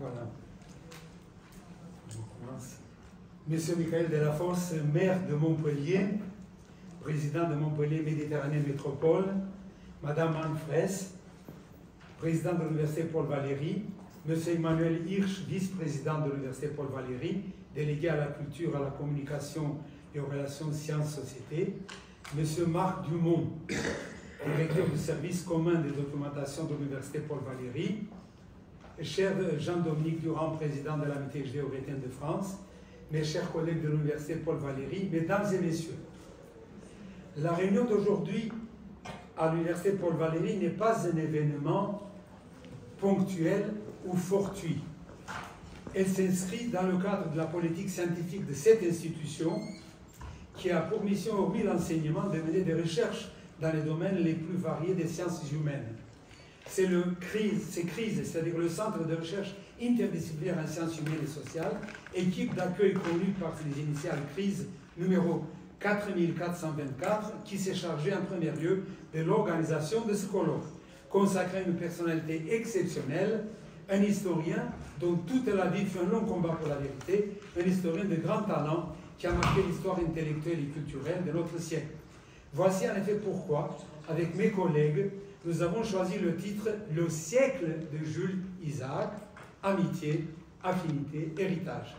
Voilà. On commence. Monsieur Michael Delafosse, maire de Montpellier, président de Montpellier Méditerranée Métropole, Madame Anne Fraisse, président de l'Université Paul Valéry, Monsieur Emmanuel Hirsch, vice-président de l'Université Paul Valéry, délégué à la culture, à la communication et aux relations sciences-société, Monsieur Marc Dumont, directeur du service commun des documentations de l'Université Paul Valéry, cher Jean-Dominique Durand, président de l'Amitié judéo-chrétienne de France, mes chers collègues de l'Université Paul Valéry, mesdames et messieurs, la réunion d'aujourd'hui à l'Université Paul Valéry n'est pas un événement ponctuel ou fortuit. Elle s'inscrit dans le cadre de la politique scientifique de cette institution qui a pour mission, hormis l'enseignement, de mener des recherches dans les domaines les plus variés des sciences humaines. C'est CRISE, c'est-à-dire le Centre de recherche interdisciplinaire en sciences humaines et sociales, équipe d'accueil connue par les initiales CRISE numéro 4424, qui s'est chargé en premier lieu de l'organisation de ce colloque, consacré à une personnalité exceptionnelle, un historien dont toute la vie fut un long combat pour la vérité, un historien de grand talent qui a marqué l'histoire intellectuelle et culturelle de notre siècle. Voici en effet pourquoi, avec mes collègues, nous avons choisi le titre « Le siècle de Jules Isaac, amitié, affinité, héritage ».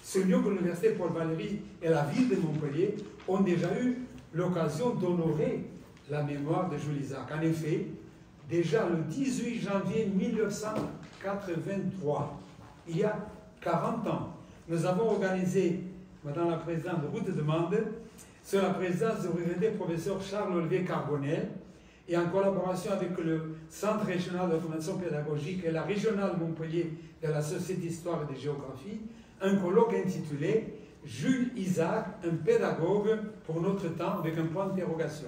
Ce lieu que l'Université Paul Valéry et la ville de Montpellier ont déjà eu l'occasion d'honorer la mémoire de Jules Isaac. En effet, déjà le 18 janvier 1983, il y a 40 ans, nous avons organisé, Madame la Présidente, route de Mende, sur la présidence du regretté professeur Charles-Olivier Carbonel, et en collaboration avec le Centre régional de documentation pédagogique et la régionale Montpellier de la Société d'histoire et de géographie, un colloque intitulé « Jules Isaac, un pédagogue pour notre temps » avec un point d'interrogation.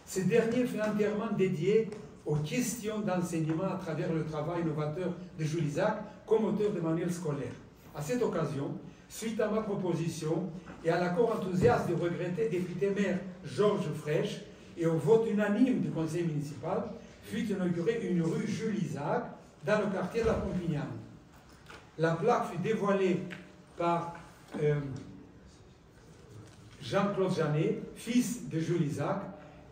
Ce dernier fut entièrement dédié aux questions d'enseignement à travers le travail novateur de Jules Isaac comme auteur de manuels scolaires. À cette occasion, suite à ma proposition et à l'accord enthousiaste du regretté député maire Georges Frêche et au vote unanime du conseil municipal, fut inaugurée une rue Jules Isaac dans le quartier de la Pompignane. La plaque fut dévoilée par Jean-Claude Janet, fils de Jules Isaac,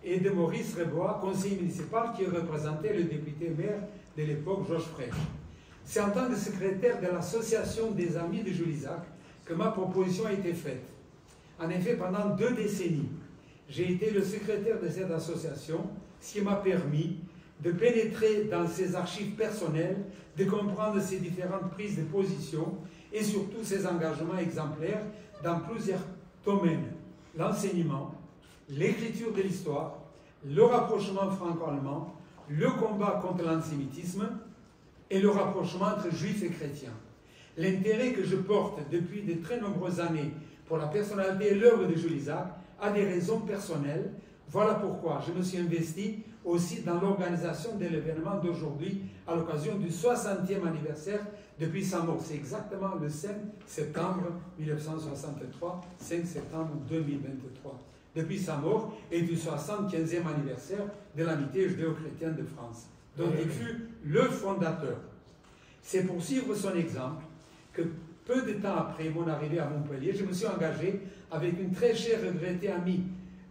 et de Maurice Rebois, conseiller municipal, qui représentait le député maire de l'époque, Georges Frêche. C'est en tant que secrétaire de l'association des amis de Jules Isaac que ma proposition a été faite. En effet, pendant 2 décennies, j'ai été le secrétaire de cette association, ce qui m'a permis de pénétrer dans ses archives personnelles, de comprendre ses différentes prises de position et surtout ses engagements exemplaires dans plusieurs domaines: l'enseignement, l'écriture de l'histoire, le rapprochement franco-allemand, le combat contre l'antisémitisme et le rapprochement entre juifs et chrétiens. L'intérêt que je porte depuis de très nombreuses années pour la personnalité et l'œuvre de Jules Isaac a des raisons personnelles. Voilà pourquoi je me suis investi aussi dans l'organisation de l'événement d'aujourd'hui à l'occasion du 60e anniversaire depuis sa mort. C'est exactement le 5 septembre 1963, 5 septembre 2023. Depuis sa mort et du 75e anniversaire de l'amitié judéo-chrétienne de France, dont il fut le fondateur. C'est pour suivre son exemple que peu de temps après mon arrivée à Montpellier, je me suis engagé avec une très chère et regrettée amie,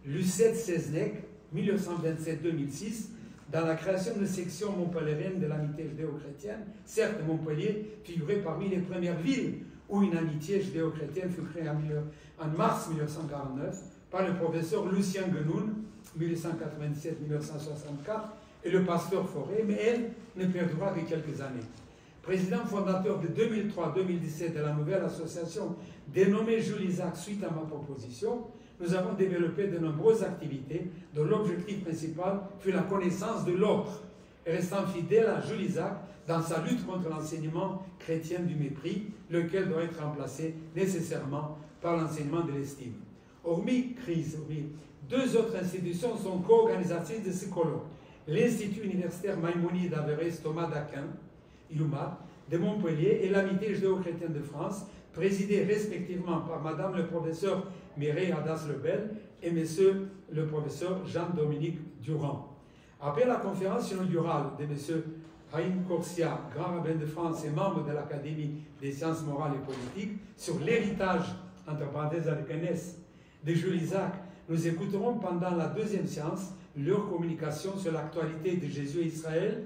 Lucette Seznec, 1927-2006, dans la création de section montpelliéraine de l'amitié judéo-chrétienne. Certes, Montpellier figurait parmi les premières villes où une amitié judéo-chrétienne fut créée en mars 1949 par le professeur Lucien Guenoun, 1897-1964, et le pasteur Forêt, mais elle ne perdura que quelques années. Président fondateur de 2003-2017 de la nouvelle association dénommée Jules Isaac suite à ma proposition, nous avons développé de nombreuses activités dont l'objectif principal fut la connaissance de l'autre, restant fidèle à Jules Isaac dans sa lutte contre l'enseignement chrétien du mépris, lequel doit être remplacé nécessairement par l'enseignement de l'estime. Hormis CRISE, 2 autres institutions sont co-organisatrices de ce colloque. L'Institut universitaire Maïmonide d'Averès Thomas d'Aquin, IUMA, de Montpellier, et l'Amitié judéo-chrétienne de France, présidée respectivement par Madame le professeur Mireille Hadas-Lebel et Monsieur le professeur Jean-Dominique Durand. Après la conférence inaugurale de M. Haïm Corsia, grand rabbin de France et membre de l'Académie des sciences morales et politiques, sur l'héritage, entre parenthèses avec un S, de Jules Isaac. Nous écouterons pendant la deuxième séance leur communication sur l'actualité de Jésus et Israël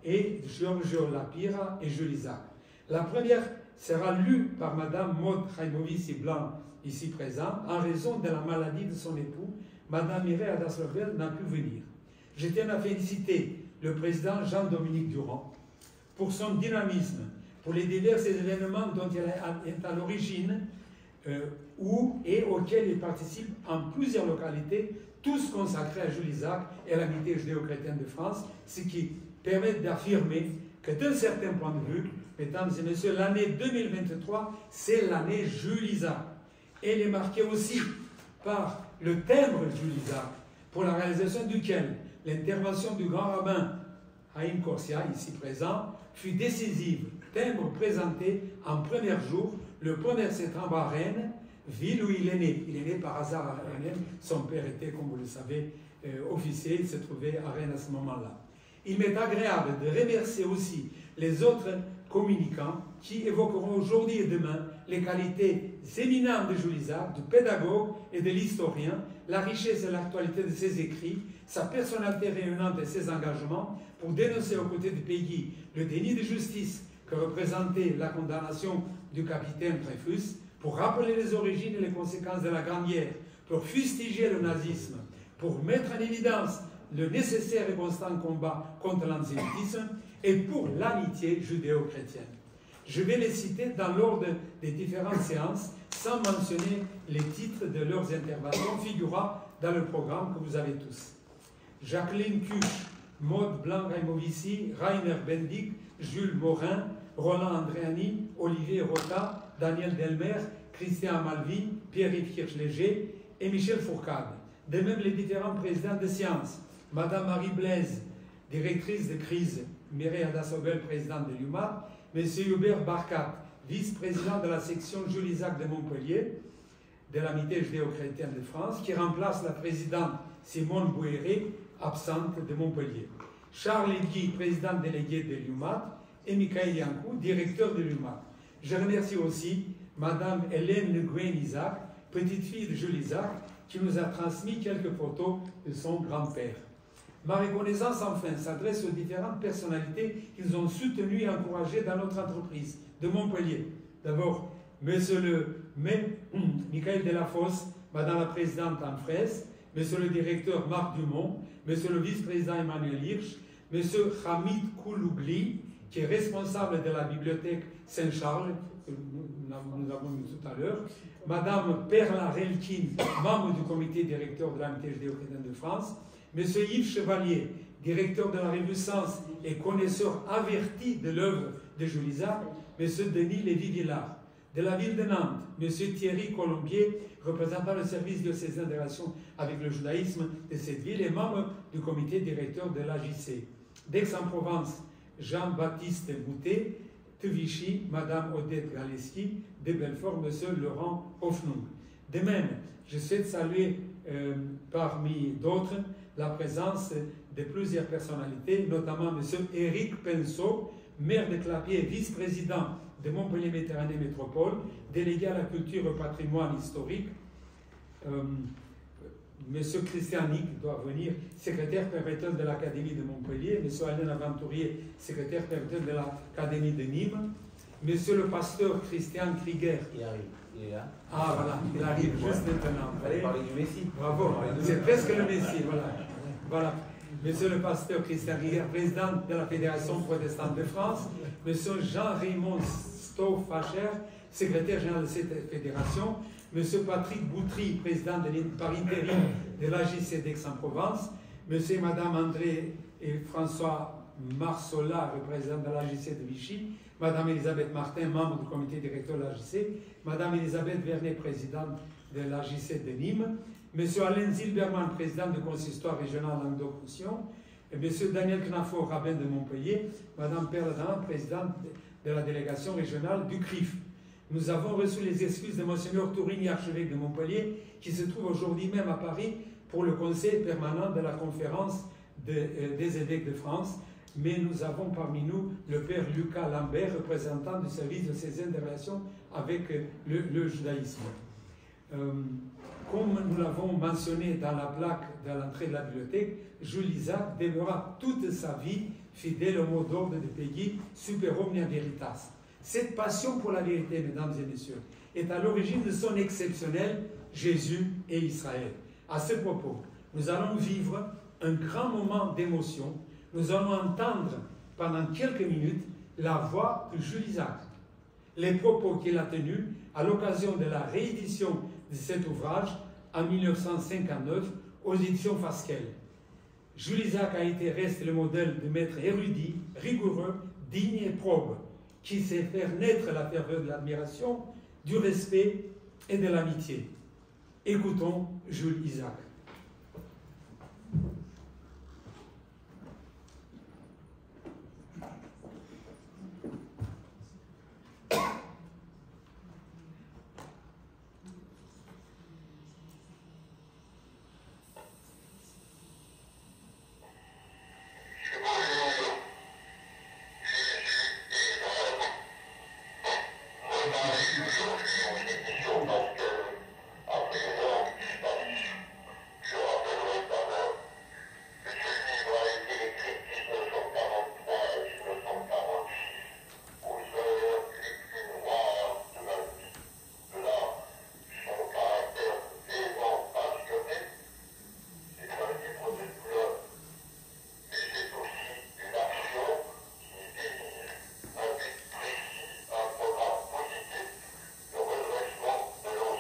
et Giorgio Lapira et Jules Isaac. La première sera lue par Madame Maud Chaimovici Blanc, ici présente, en raison de la maladie de son époux. Madame Mireille Adas-Lebel n'a pu venir. Je tiens à féliciter le président Jean-Dominique Durand pour son dynamisme, pour les divers événements dont il est à l'origine et auxquels il participe en plusieurs localités, tous consacrés à Jules Isaac et à l'amitié judéo-chrétienne de France, ce qui permet d'affirmer que d'un certain point de vue, mesdames et messieurs, l'année 2023, c'est l'année Jules Isaac. Elle est marquée aussi par le timbre Jules Isaac, pour la réalisation duquel l'intervention du grand rabbin Haïm Corsia, ici présent, fut décisive. Timbre présenté en premier jour, le 1er septembre à Rennes, ville où il est né. Il est né par hasard à Rennes. Son père était, comme vous le savez, officier. Il se trouvait à Rennes à ce moment-là. Il m'est agréable de remercier aussi les autres communicants qui évoqueront aujourd'hui et demain les qualités éminentes de Jules Isaac, du pédagogue et de l'historien, la richesse et l'actualité de ses écrits, sa personnalité rayonnante et ses engagements pour dénoncer aux côtés du pays le déni de justice que représentait la condamnation du capitaine Dreyfus, pour rappeler les origines et les conséquences de la Grande Guerre, pour fustiger le nazisme, pour mettre en évidence le nécessaire et constant combat contre l'antisémitisme et pour l'amitié judéo-chrétienne. Je vais les citer dans l'ordre des différentes séances, sans mentionner les titres de leurs interventions figurant dans le programme que vous avez tous. Jacqueline Cuche, Maud Blanc-Raimovici, Rainer Bendig, Jules Morin, Roland Andréani, Olivier Rota, Daniel Delmer, Christian Malvin, Pierre-Yves Kirchléger et Michel Fourcade. De même, les différents présidents de sciences, Madame Marie Blaise, directrice de crise, Mireille Adas-Lebel, présidente de l'UMAT, Monsieur Hubert Barkat, vice-président de la section Jules Isaac de Montpellier, de l'amitié judéo-chrétienne de France, qui remplace la présidente Simone Bouéré, absente de Montpellier. Charles Guy, président délégué de l'UMAT, et Michael Yankou, directeur de l'UMAT. Je remercie aussi Madame Hélène Le Guen-Isaac, petite-fille de Jules Isaac, qui nous a transmis quelques photos de son grand-père. Ma reconnaissance, enfin, s'adresse aux différentes personnalités qui nous ont soutenus et encouragés dans notre entreprise de Montpellier. D'abord, Monsieur le maire, Michael Delafosse, Madame la Présidente Anne Fraisse, Monsieur le Directeur Marc Dumont, Monsieur le Vice-président Emmanuel Hirsch, Monsieur Hamid Koulougli, qui est responsable de la bibliothèque Saint-Charles, que nous avons vu tout à l'heure, Madame Perla Relkin, membre du comité directeur de l'amitié judéo-chrétienne de France, Monsieur Yves Chevalier, directeur de la revue Sens et connaisseur averti de l'œuvre de Jules Isaac, Monsieur Denis Lévy-Villard. De la ville de Nantes, Monsieur Thierry Colombier, représentant le service diocésain de relations avec le judaïsme de cette ville et membre du comité directeur de l'AJC. D'Aix-en-Provence, Jean-Baptiste Boutet, de Vichy, Madame Odette Galeski, de Belfort, Monsieur Laurent Hoffnung. De même, je souhaite saluer parmi d'autres la présence de plusieurs personnalités, notamment Monsieur Éric Penceau, maire de Clapier, vice-président de Montpellier-Méditerranée Métropole, délégué à la culture et au patrimoine historique. Monsieur Christian Nick doit venir, secrétaire perpétuel de l'Académie de Montpellier. Monsieur Alain Aventurier, secrétaire perpétuel de l'Académie de Nîmes. Monsieur le pasteur Christian Krieger. Il arrive. Il est là. Ah voilà, il arrive juste maintenant. Il fallait parler du Messie. Bravo, c'est presque le Messie, voilà. Voilà. Monsieur le pasteur Christian Krieger, président de la Fédération protestante de France. Monsieur Jean-Raymond Stauffacher, secrétaire général de cette fédération. Monsieur Patrick Boutry, président par intérim de l'AJC d'Aix-en-Provence. Monsieur et Madame André et François Marsola, représentant de l'AJC de Vichy. Madame Elisabeth Martin, membre du comité directeur de l'AJC. Madame Elisabeth Vernet, présidente de l'AJC de Nîmes. Monsieur Alain Zilberman, président du consistoire régional Languedoc-Roussillon. Et Monsieur Daniel Knafor, rabbin de Montpellier. Madame Perle Dan, présidente de la délégation régionale du CRIF. Nous avons reçu les excuses de Monseigneur Tourigny, archevêque de Montpellier, qui se trouve aujourd'hui même à Paris pour le conseil permanent de la conférence des évêques de France. mais nous avons parmi nous le père Lucas Lambert, représentant du service de ces interrelations avec le judaïsme. Comme nous l'avons mentionné dans la plaque de l'entrée de la bibliothèque, Jules Isaac demeurera toute sa vie fidèle au mot d'ordre de Peggy, super omnia veritas. Cette passion pour la vérité, mesdames et messieurs, est à l'origine de son exceptionnel Jésus et Israël. À ce propos, nous allons vivre un grand moment d'émotion. Nous allons entendre pendant quelques minutes la voix de Jules Isaac, les propos qu'il a tenus à l'occasion de la réédition de cet ouvrage en 1959 aux éditions Fasquelle. Jules Isaac reste le modèle de maître érudit, rigoureux, digne et probe, qui sait faire naître la ferveur de l'admiration, du respect et de l'amitié. Écoutons Jules Isaac. Un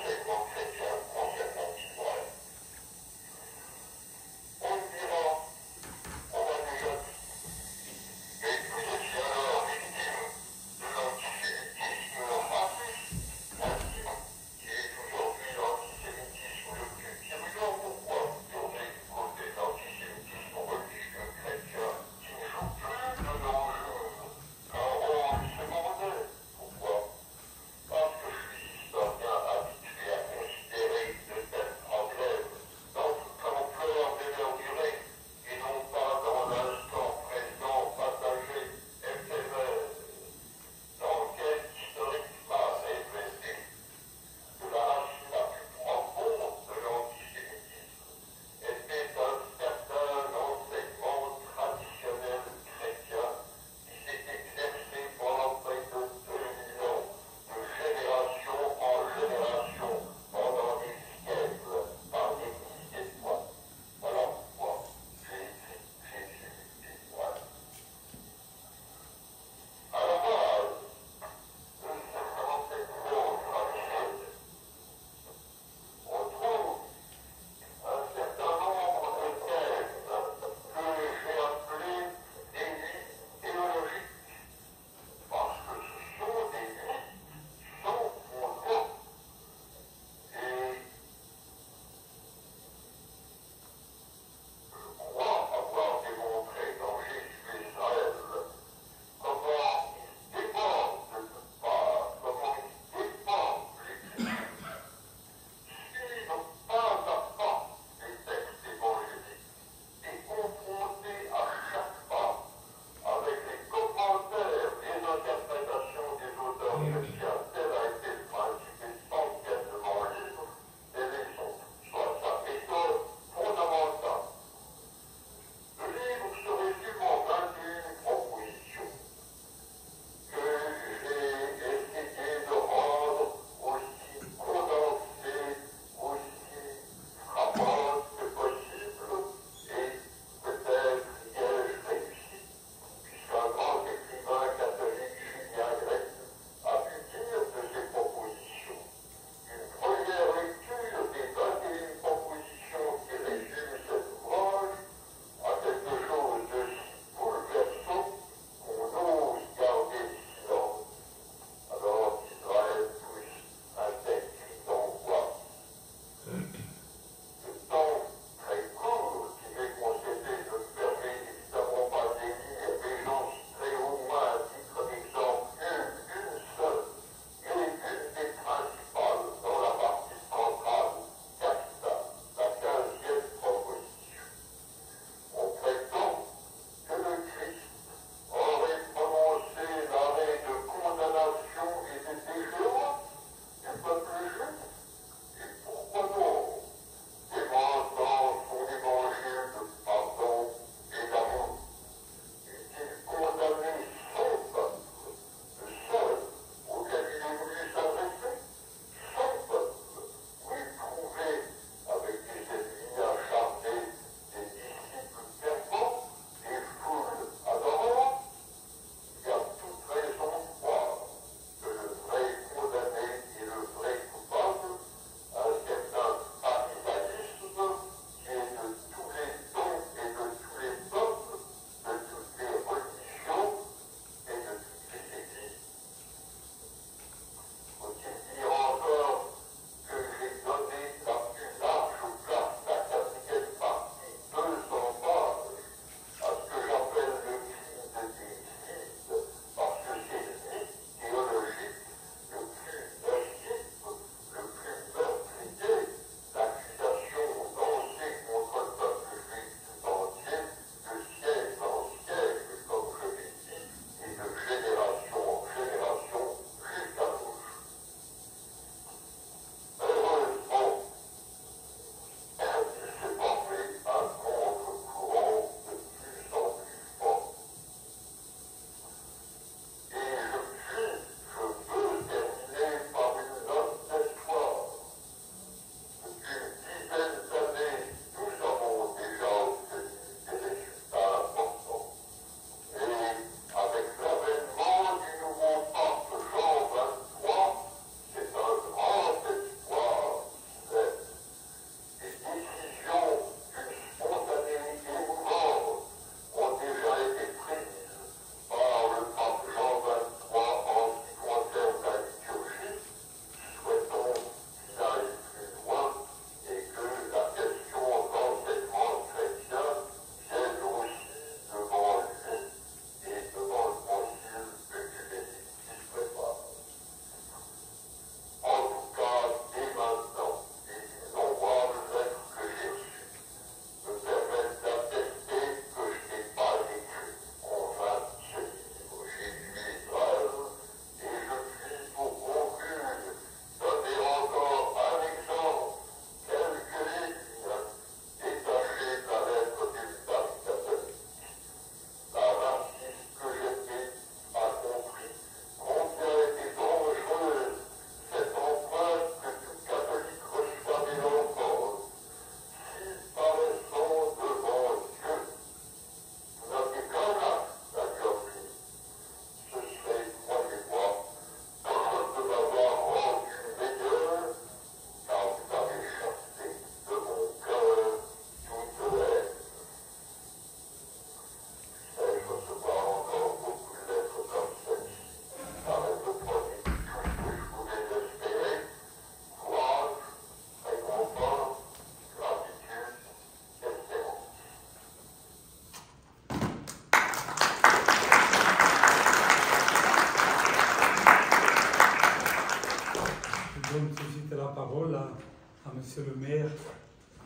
je donne tout de suite la parole à monsieur le maire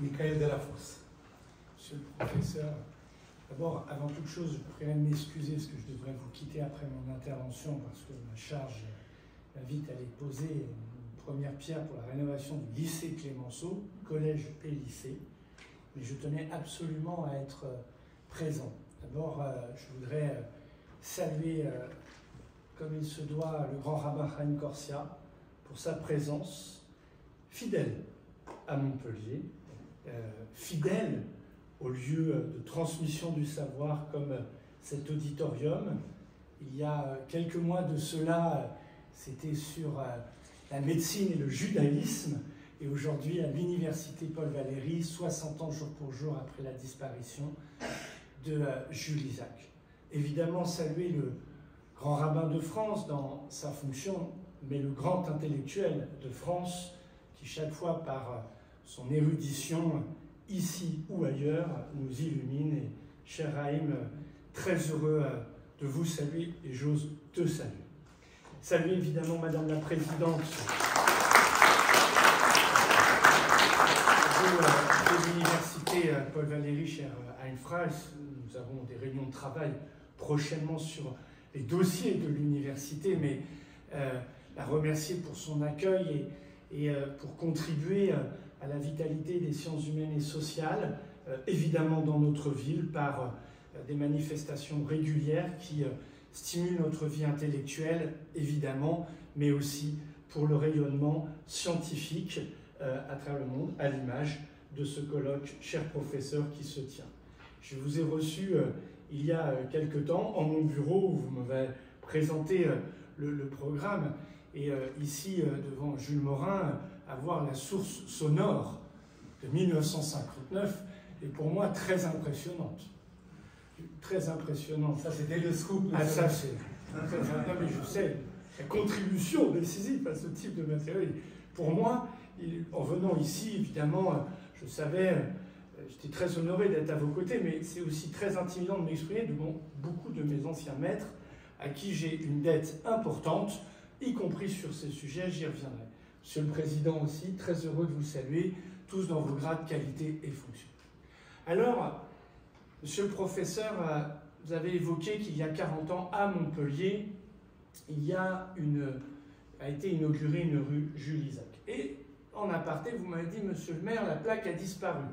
Michael Delafosse. Monsieur le professeur, d'abord, avant toute chose, je prie de m'excuser parce que je devrais vous quitter après mon intervention parce que ma charge m'invite à aller poser une première pierre pour la rénovation du lycée Clémenceau, collège et lycée. Mais je tenais absolument à être présent. D'abord, je voudrais saluer, comme il se doit, le grand rabbin Chaim Corsia pour sa présence fidèle à Montpellier, fidèle au lieu de transmission du savoir comme cet auditorium. Il y a quelques mois de cela, c'était sur la médecine et le judaïsme, et aujourd'hui à l'université Paul Valéry, 60 ans jour pour jour après la disparition de Jules Isaac. Évidemment, saluer le grand rabbin de France dans sa fonction, mais le grand intellectuel de France qui chaque fois par son érudition, ici ou ailleurs, nous illumine. Et cher Haïm, très heureux de vous saluer et j'ose te saluer. Saluer évidemment Madame la Présidente de l'Université Paul Valéry, cher Haïm Fraisse. Nous avons des réunions de travail prochainement sur les dossiers de l'université, mais la remercier pour son accueil et pour contribuer à la vitalité des sciences humaines et sociales, évidemment dans notre ville, par des manifestations régulières qui stimulent notre vie intellectuelle, évidemment, mais aussi pour le rayonnement scientifique à travers le monde, à l'image de ce colloque, cher professeur, qui se tient. Je vous ai reçu il y a quelque temps en mon bureau où vous m'avez présenté le programme, et ici, devant Jules Morin, avoir la source sonore de 1959 est pour moi très impressionnante. Très impressionnante. Ça, c'était le scoop. Ah, ça, c'est... Non, mais je sais, la contribution décisive à ce type de matériel. Pour moi, en venant ici, évidemment, je savais, j'étais très honoré d'être à vos côtés, mais c'est aussi très intimidant de m'exprimer devant beaucoup de mes anciens maîtres à qui j'ai une dette importante, y compris sur ces sujets, j'y reviendrai. Monsieur le Président aussi, très heureux de vous saluer, tous dans vos grades, qualités et fonctions. Alors, Monsieur le Professeur, vous avez évoqué qu'il y a 40 ans, à Montpellier, a été inaugurée une rue Jules Isaac. Et en aparté, vous m'avez dit, Monsieur le maire, la plaque a disparu.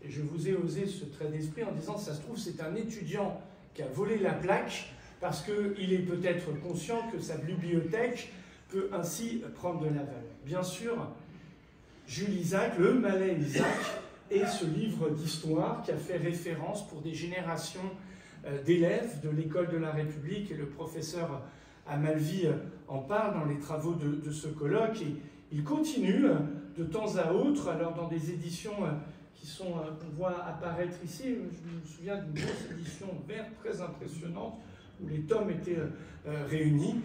Et je vous ai osé ce trait d'esprit en disant, ça se trouve, c'est un étudiant qui a volé la plaque parce qu'il est peut-être conscient que sa bibliothèque peut ainsi prendre de la valeur. Bien sûr, Jules Isaac, le Malais Isaac, est ce livre d'histoire qui a fait référence pour des générations d'élèves de l'école de la République, et le professeur Amalvi en parle dans les travaux de ce colloque, et il continue de temps à autre, alors dans des éditions qu'on voit apparaître ici. Je me souviens d'une grosse édition verte très impressionnante où les tomes étaient réunis,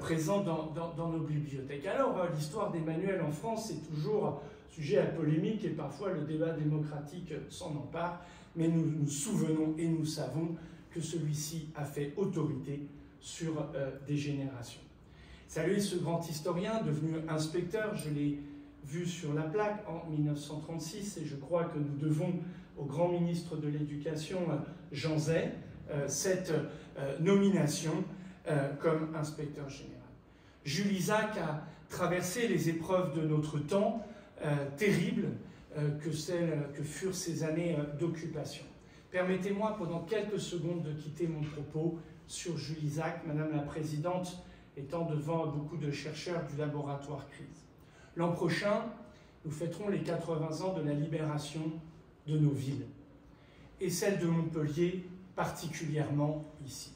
présents dans nos bibliothèques. Alors, l'histoire des manuels en France est toujours sujet à polémique et parfois le débat démocratique s'en empare, mais nous nous souvenons et nous savons que celui-ci a fait autorité sur des générations. Saluer ce grand historien devenu inspecteur, je l'ai vu sur la plaque en 1936, et je crois que nous devons au grand ministre de l'Éducation, Jean Zay, cette nomination comme inspecteur général. Jules Isaac a traversé les épreuves de notre temps, terribles que furent ces années d'occupation. Permettez-moi pendant quelques secondes de quitter mon propos sur Jules Isaac, Madame la Présidente étant devant beaucoup de chercheurs du laboratoire crise. L'an prochain, nous fêterons les 80 ans de la libération de nos villes, et celle de Montpellier particulièrement ici.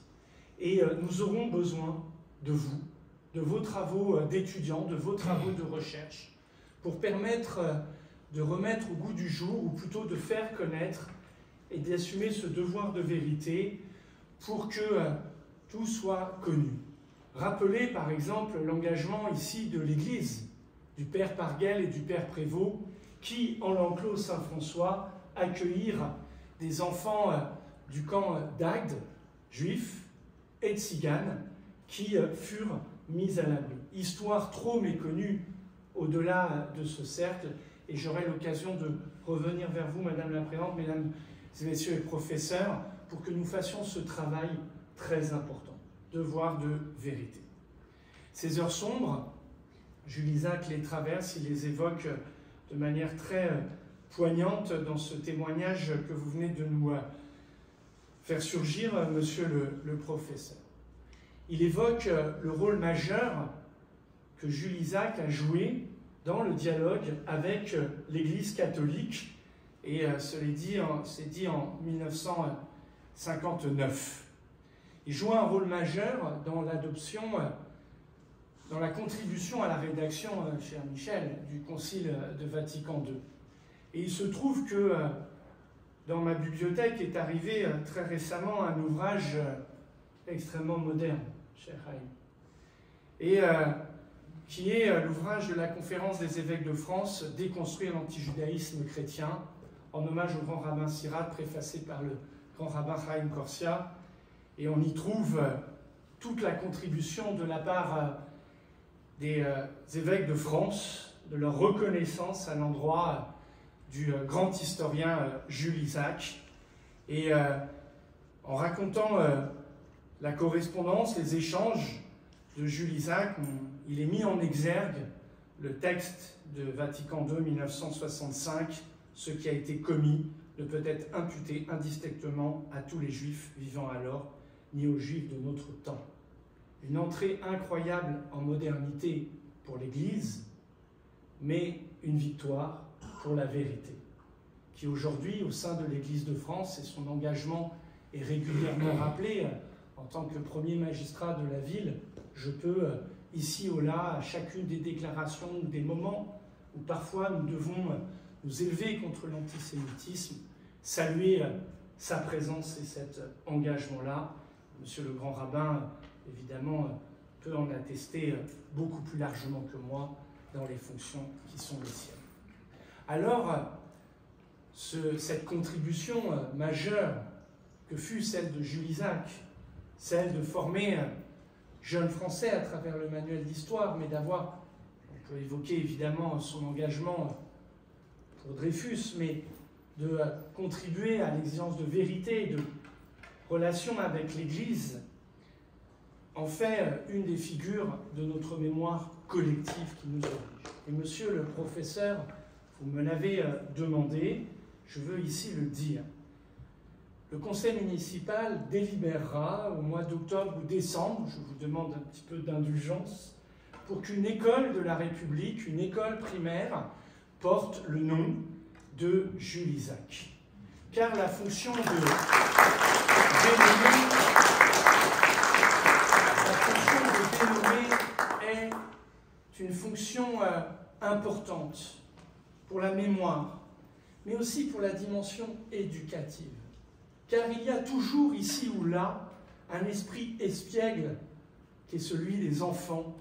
Et nous aurons besoin de vous, de vos travaux d'étudiants, de vos travaux de recherche, pour permettre de remettre au goût du jour, ou plutôt de faire connaître et d'assumer ce devoir de vérité pour que tout soit connu. Rappelez par exemple l'engagement ici de l'Église, du Père Parguel et du Père Prévost, qui, en l'enclos Saint-François, accueillirent des enfants du camp d'Agde, juifs et tziganes, qui furent mis à l'abri. Histoire trop méconnue au-delà de ce cercle. Et j'aurai l'occasion de revenir vers vous, Madame la Présidente, Mesdames et Messieurs les professeurs, pour que nous fassions ce travail très important, devoir de vérité. Ces heures sombres, Jules Isaac les traverse, il les évoque de manière très poignante dans ce témoignage que vous venez de nous faire surgir, Monsieur le professeur. Il évoque le rôle majeur que Jules Isaac a joué dans le dialogue avec l'Église catholique, et c'est dit en 1959. Il joue un rôle majeur dans l'adoption, dans la contribution à la rédaction, cher Michel, du Concile de Vatican II. Et il se trouve que dans ma bibliothèque est arrivé très récemment un ouvrage extrêmement moderne, cher Haïm, et qui est l'ouvrage de la Conférence des évêques de France, « Déconstruire l'antijudaïsme chrétien », en hommage au grand rabbin Sirat, préfacé par le grand rabbin Chaim Korsia. Et on y trouve toute la contribution de la part des évêques de France, de leur reconnaissance à l'endroit du grand historien Jules Isaac. Et en racontant la correspondance, les échanges de Jules Isaac, il est mis en exergue le texte de Vatican II 1965, ce qui a été commis ne peut être imputé indistinctement à tous les Juifs vivant alors, ni aux Juifs de notre temps. Une entrée incroyable en modernité pour l'Église, mais une victoire pour la vérité, qui aujourd'hui, au sein de l'Église de France, et son engagement est régulièrement rappelé, en tant que premier magistrat de la ville, je peux, ici ou là, à chacune des déclarations ou des moments où parfois nous devons nous élever contre l'antisémitisme, saluer sa présence et cet engagement-là. Monsieur le grand rabbin, évidemment, peut en attester beaucoup plus largement que moi dans les fonctions qui sont les siennes. Alors, cette contribution majeure que fut celle de Jules Isaac, celle de former jeunes Français à travers le manuel d'histoire, mais d'avoir, on peut évoquer évidemment son engagement pour Dreyfus, mais de contribuer à l'exigence de vérité, de relation avec l'Église, en fait une des figures de notre mémoire collective qui nous oblige. Et monsieur le professeur, vous me l'avez demandé, je veux ici le dire. Le conseil municipal délibérera au mois d'octobre ou décembre, je vous demande un petit peu d'indulgence, pour qu'une école de la République, une école primaire, porte le nom de Jules Isaac. Car la fonction de dénommer est une fonction importante pour la mémoire, mais aussi pour la dimension éducative. Car il y a toujours ici ou là un esprit espiègle qui est celui des enfants,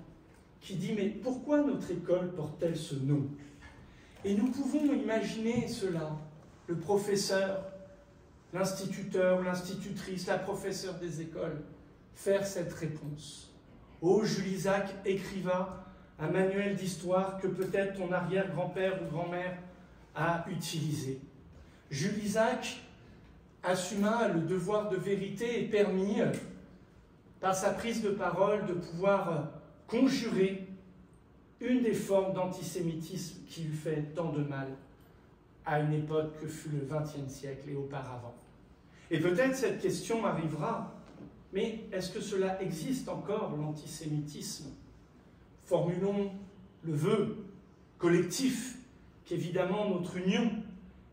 qui dit « mais pourquoi notre école porte-t-elle ce nom ?» Et nous pouvons imaginer cela, le professeur, l'instituteur, l'institutrice, la professeure des écoles, faire cette réponse. « Oh, Jules Isaac écriva un manuel d'histoire que peut-être ton arrière-grand-père ou grand-mère a utilisé. Jules Isaac assuma le devoir de vérité et permis, par sa prise de parole, de pouvoir conjurer une des formes d'antisémitisme qui lui fait tant de mal à une époque que fut le XXe siècle et auparavant. Et peut-être cette question arrivera, mais est-ce que cela existe encore, l'antisémitisme? Formulons le vœu collectif qu'évidemment notre union,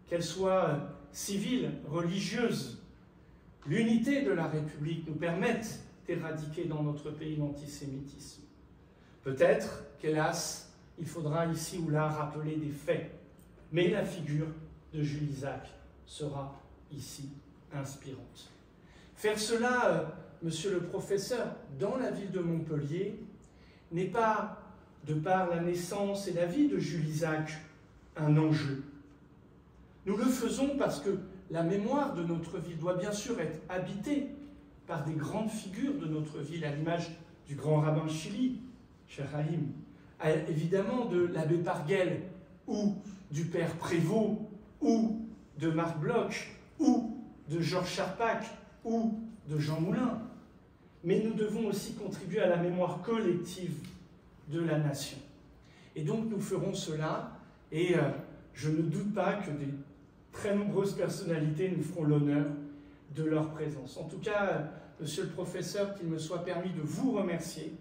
qu'elle soit civile, religieuse, l'unité de la République nous permette d'éradiquer dans notre pays l'antisémitisme. Peut-être qu'hélas, il faudra ici ou là rappeler des faits, mais la figure de Jules Isaac sera ici inspirante. Faire cela, monsieur le professeur, dans la ville de Montpellier, n'est pas, de par la naissance et la vie de Jules Isaac, un enjeu. Nous le faisons parce que la mémoire de notre ville doit bien sûr être habitée par des grandes figures de notre ville, à l'image du grand rabbin Chili, cher Haïm, évidemment de l'abbé Parguel, ou du père Prévost, ou de Marc Bloch, ou de Georges Charpak, ou de Jean Moulin. Mais nous devons aussi contribuer à la mémoire collective de la nation. Et donc nous ferons cela, et je ne doute pas que des très nombreuses personnalités nous feront l'honneur de leur présence. En tout cas, monsieur le professeur, qu'il me soit permis de vous remercier,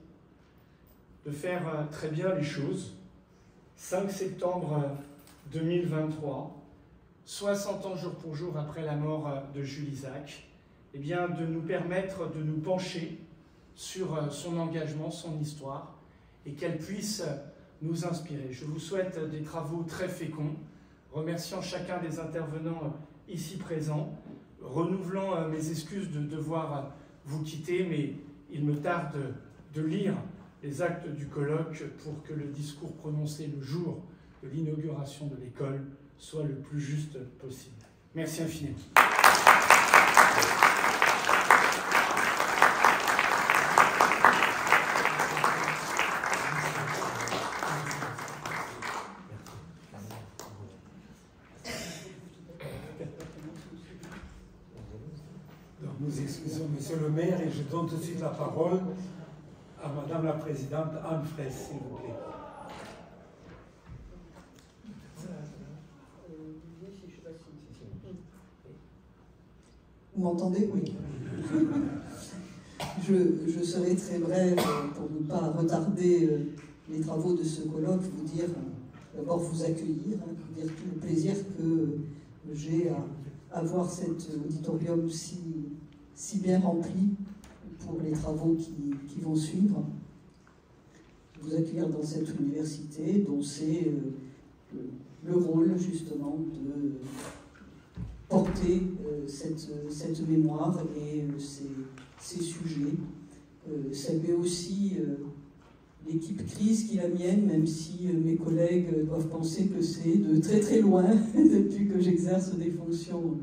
de faire très bien les choses. 5 septembre 2023, 60 ans jour pour jour après la mort de Jules Isaac, eh bien, de nous permettre de nous pencher sur son engagement, son histoire, et qu'elle puisse nous inspirer. Je vous souhaite des travaux très féconds, remerciant chacun des intervenants ici présents, renouvelant mes excuses de devoir vous quitter, mais il me tarde de lire les actes du colloque pour que le discours prononcé le jour de l'inauguration de l'école soit le plus juste possible. Merci infiniment. Nous excusons Monsieur le maire et je donne tout de suite la parole à Madame la Présidente Anne Fraisse, s'il vous plaît. Vous m'entendez? Oui. Je serai très brève pour ne pas retarder les travaux de ce colloque, vous dire, d'abord vous accueillir, vous dire tout le plaisir que j'ai à voir cet auditorium si bien rempli pour les travaux qui vont suivre. Vous accueillir dans cette université dont c'est le rôle justement de porter cette mémoire et ces sujets. Saluer aussi l'équipe crise qui est la mienne, même si mes collègues doivent penser que c'est de très très loin depuis que j'exerce des fonctions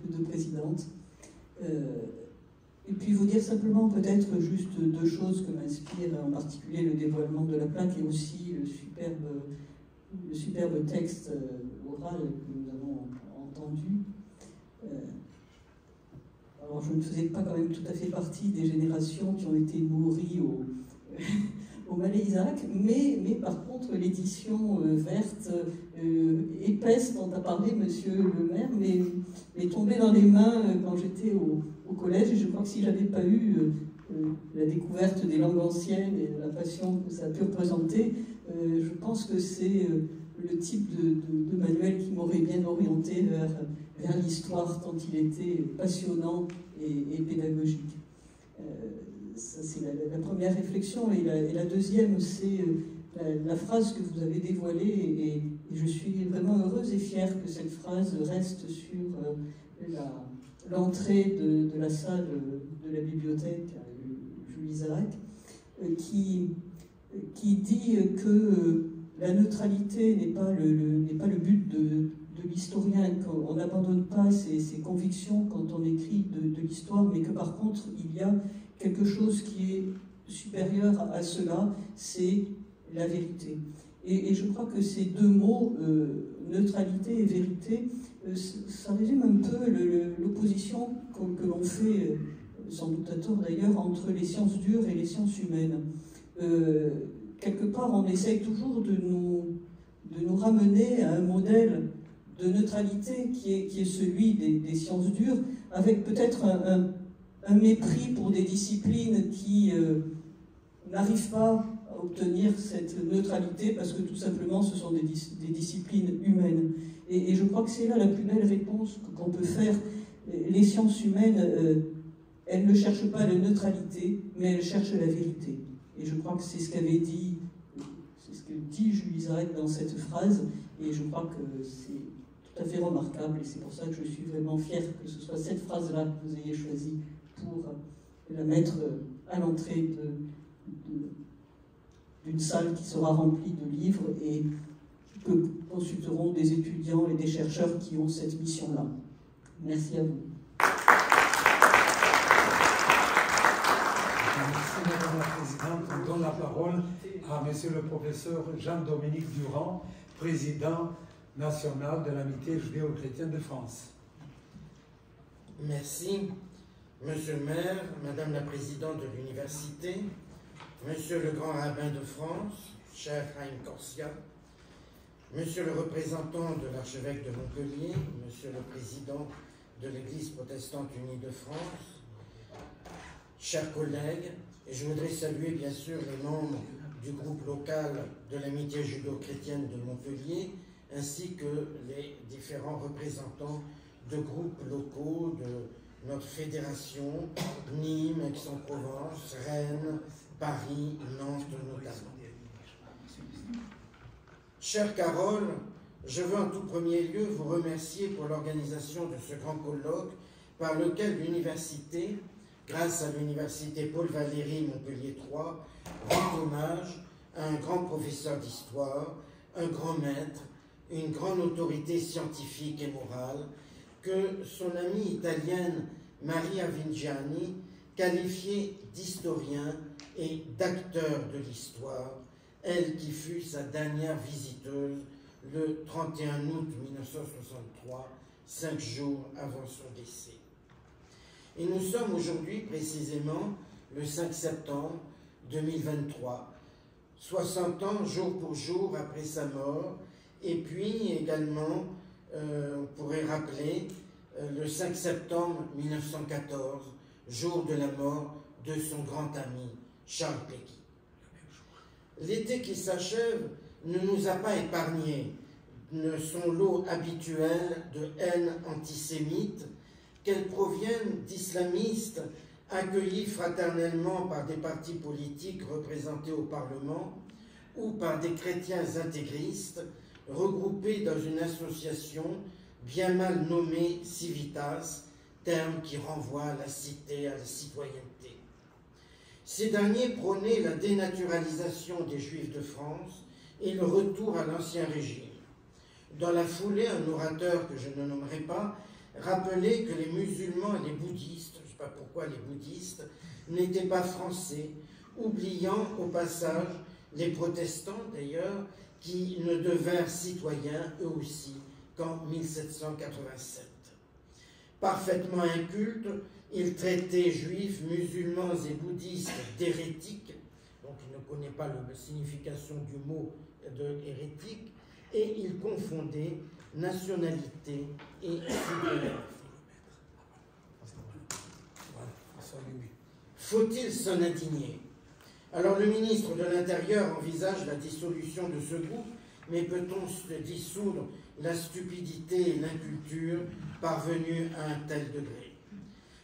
de présidente. Et puis vous dire simplement peut-être juste 2 choses que m'inspire en particulier le dévoilement de la plaque et aussi le superbe texte oral que nous avons entendu. Alors je ne faisais pas quand même tout à fait partie des générations qui ont été nourries au Malais Isaac, mais par contre l'édition verte, épaisse dont a parlé monsieur le maire, m'est tombée dans les mains quand j'étais au collège, et je crois que si j'avais pas eu la découverte des langues anciennes et de la passion que ça a pu représenter, je pense que c'est le type de manuel qui m'aurait bien orienté vers l'histoire, tant il était passionnant et pédagogique. Ça, c'est la première réflexion. Et la deuxième, c'est la phrase que vous avez dévoilée. Et je suis vraiment heureuse et fière que cette phrase reste sur l'entrée de la salle de la bibliothèque Jules Isaac, qui dit que la neutralité n'est pas le but de l'historien, qu'on n'abandonne pas ses convictions quand on écrit de l'histoire, mais que par contre il y a quelque chose qui est supérieur à cela, c'est la vérité. Et je crois que ces 2 mots, neutralité et vérité, ça résume un peu l'opposition que l'on fait, sans doute à tort d'ailleurs, entre les sciences dures et les sciences humaines. Quelque part, on essaye toujours de nous ramener à un modèle de neutralité qui est celui des sciences dures, avec peut-être un mépris pour des disciplines qui n'arrivent pas à obtenir cette neutralité parce que tout simplement ce sont des disciplines humaines. Et je crois que c'est là la plus belle réponse qu'on peut faire. Les sciences humaines, elles ne cherchent pas la neutralité, mais elles cherchent la vérité. Et je crois que c'est ce qu'avait dit, c'est ce que dit Jules Isaac dans cette phrase, et je crois que c'est tout à fait remarquable, et c'est pour ça que je suis vraiment fière que ce soit cette phrase-là que vous ayez choisie pour la mettre à l'entrée d'une salle qui sera remplie de livres et que consulteront des étudiants et des chercheurs qui ont cette mission-là. Merci à vous. Merci Madame la Présidente. On donne la la parole à Monsieur le professeur Jean-Dominique Durand, président national de l'Amitié judéo-chrétienne de France. Merci, Monsieur le maire, Madame la présidente de l'université, Monsieur le grand rabbin de France, cher Chaim Corsia, Monsieur le représentant de l'archevêque de Montpellier, Monsieur le président de l'Église protestante unie de France, chers collègues, et je voudrais saluer bien sûr les membres du groupe local de l'Amitié judéo-chrétienne de Montpellier, ainsi que les différents représentants de groupes locaux de notre fédération, Nîmes, Aix-en-Provence, Rennes, Paris, Nantes notamment. Chère Carole, je veux en tout premier lieu vous remercier pour l'organisation de ce grand colloque par lequel l'université, grâce à l'université Paul Valéry Montpellier 3, rend hommage à un grand professeur d'histoire, un grand maître, une grande autorité scientifique et morale, que son amie italienne Maria Vigiani qualifiait d'historien et d'acteur de l'histoire, elle qui fut sa dernière visiteuse le 31 août 1963, 5 jours avant son décès. Et nous sommes aujourd'hui précisément le 5 septembre 2023, 60 ans jour pour jour après sa mort, et puis également, on pourrait rappeler, le 5 septembre 1914, jour de la mort de son grand ami Charles Péguy. L'été qui s'achève ne nous a pas épargnés son lot habituel de haine antisémite, qu'elle provienne d'islamistes accueillis fraternellement par des partis politiques représentés au Parlement ou par des chrétiens intégristes regroupés dans une association bien mal nommée Civitas, terme qui renvoie à la cité, à la citoyenneté. Ces derniers prônaient la dénaturalisation des Juifs de France et le retour à l'Ancien Régime. Dans la foulée, un orateur que je ne nommerai pas rappelait que les musulmans et les bouddhistes, je ne sais pas pourquoi les bouddhistes, n'étaient pas français, oubliant au passage les protestants d'ailleurs, qui ne devinrent citoyens eux aussi qu'en 1787. Parfaitement incultes, ils traitaient juifs, musulmans et bouddhistes d'hérétiques, donc il ne connaît pas la signification du mot de hérétique, et ils confondaient nationalité et citoyenneté. Faut-il s'en indigner? Alors le ministre de l'Intérieur envisage la dissolution de ce groupe, mais peut-on se dissoudre la stupidité et l'inculture parvenue à un tel degré?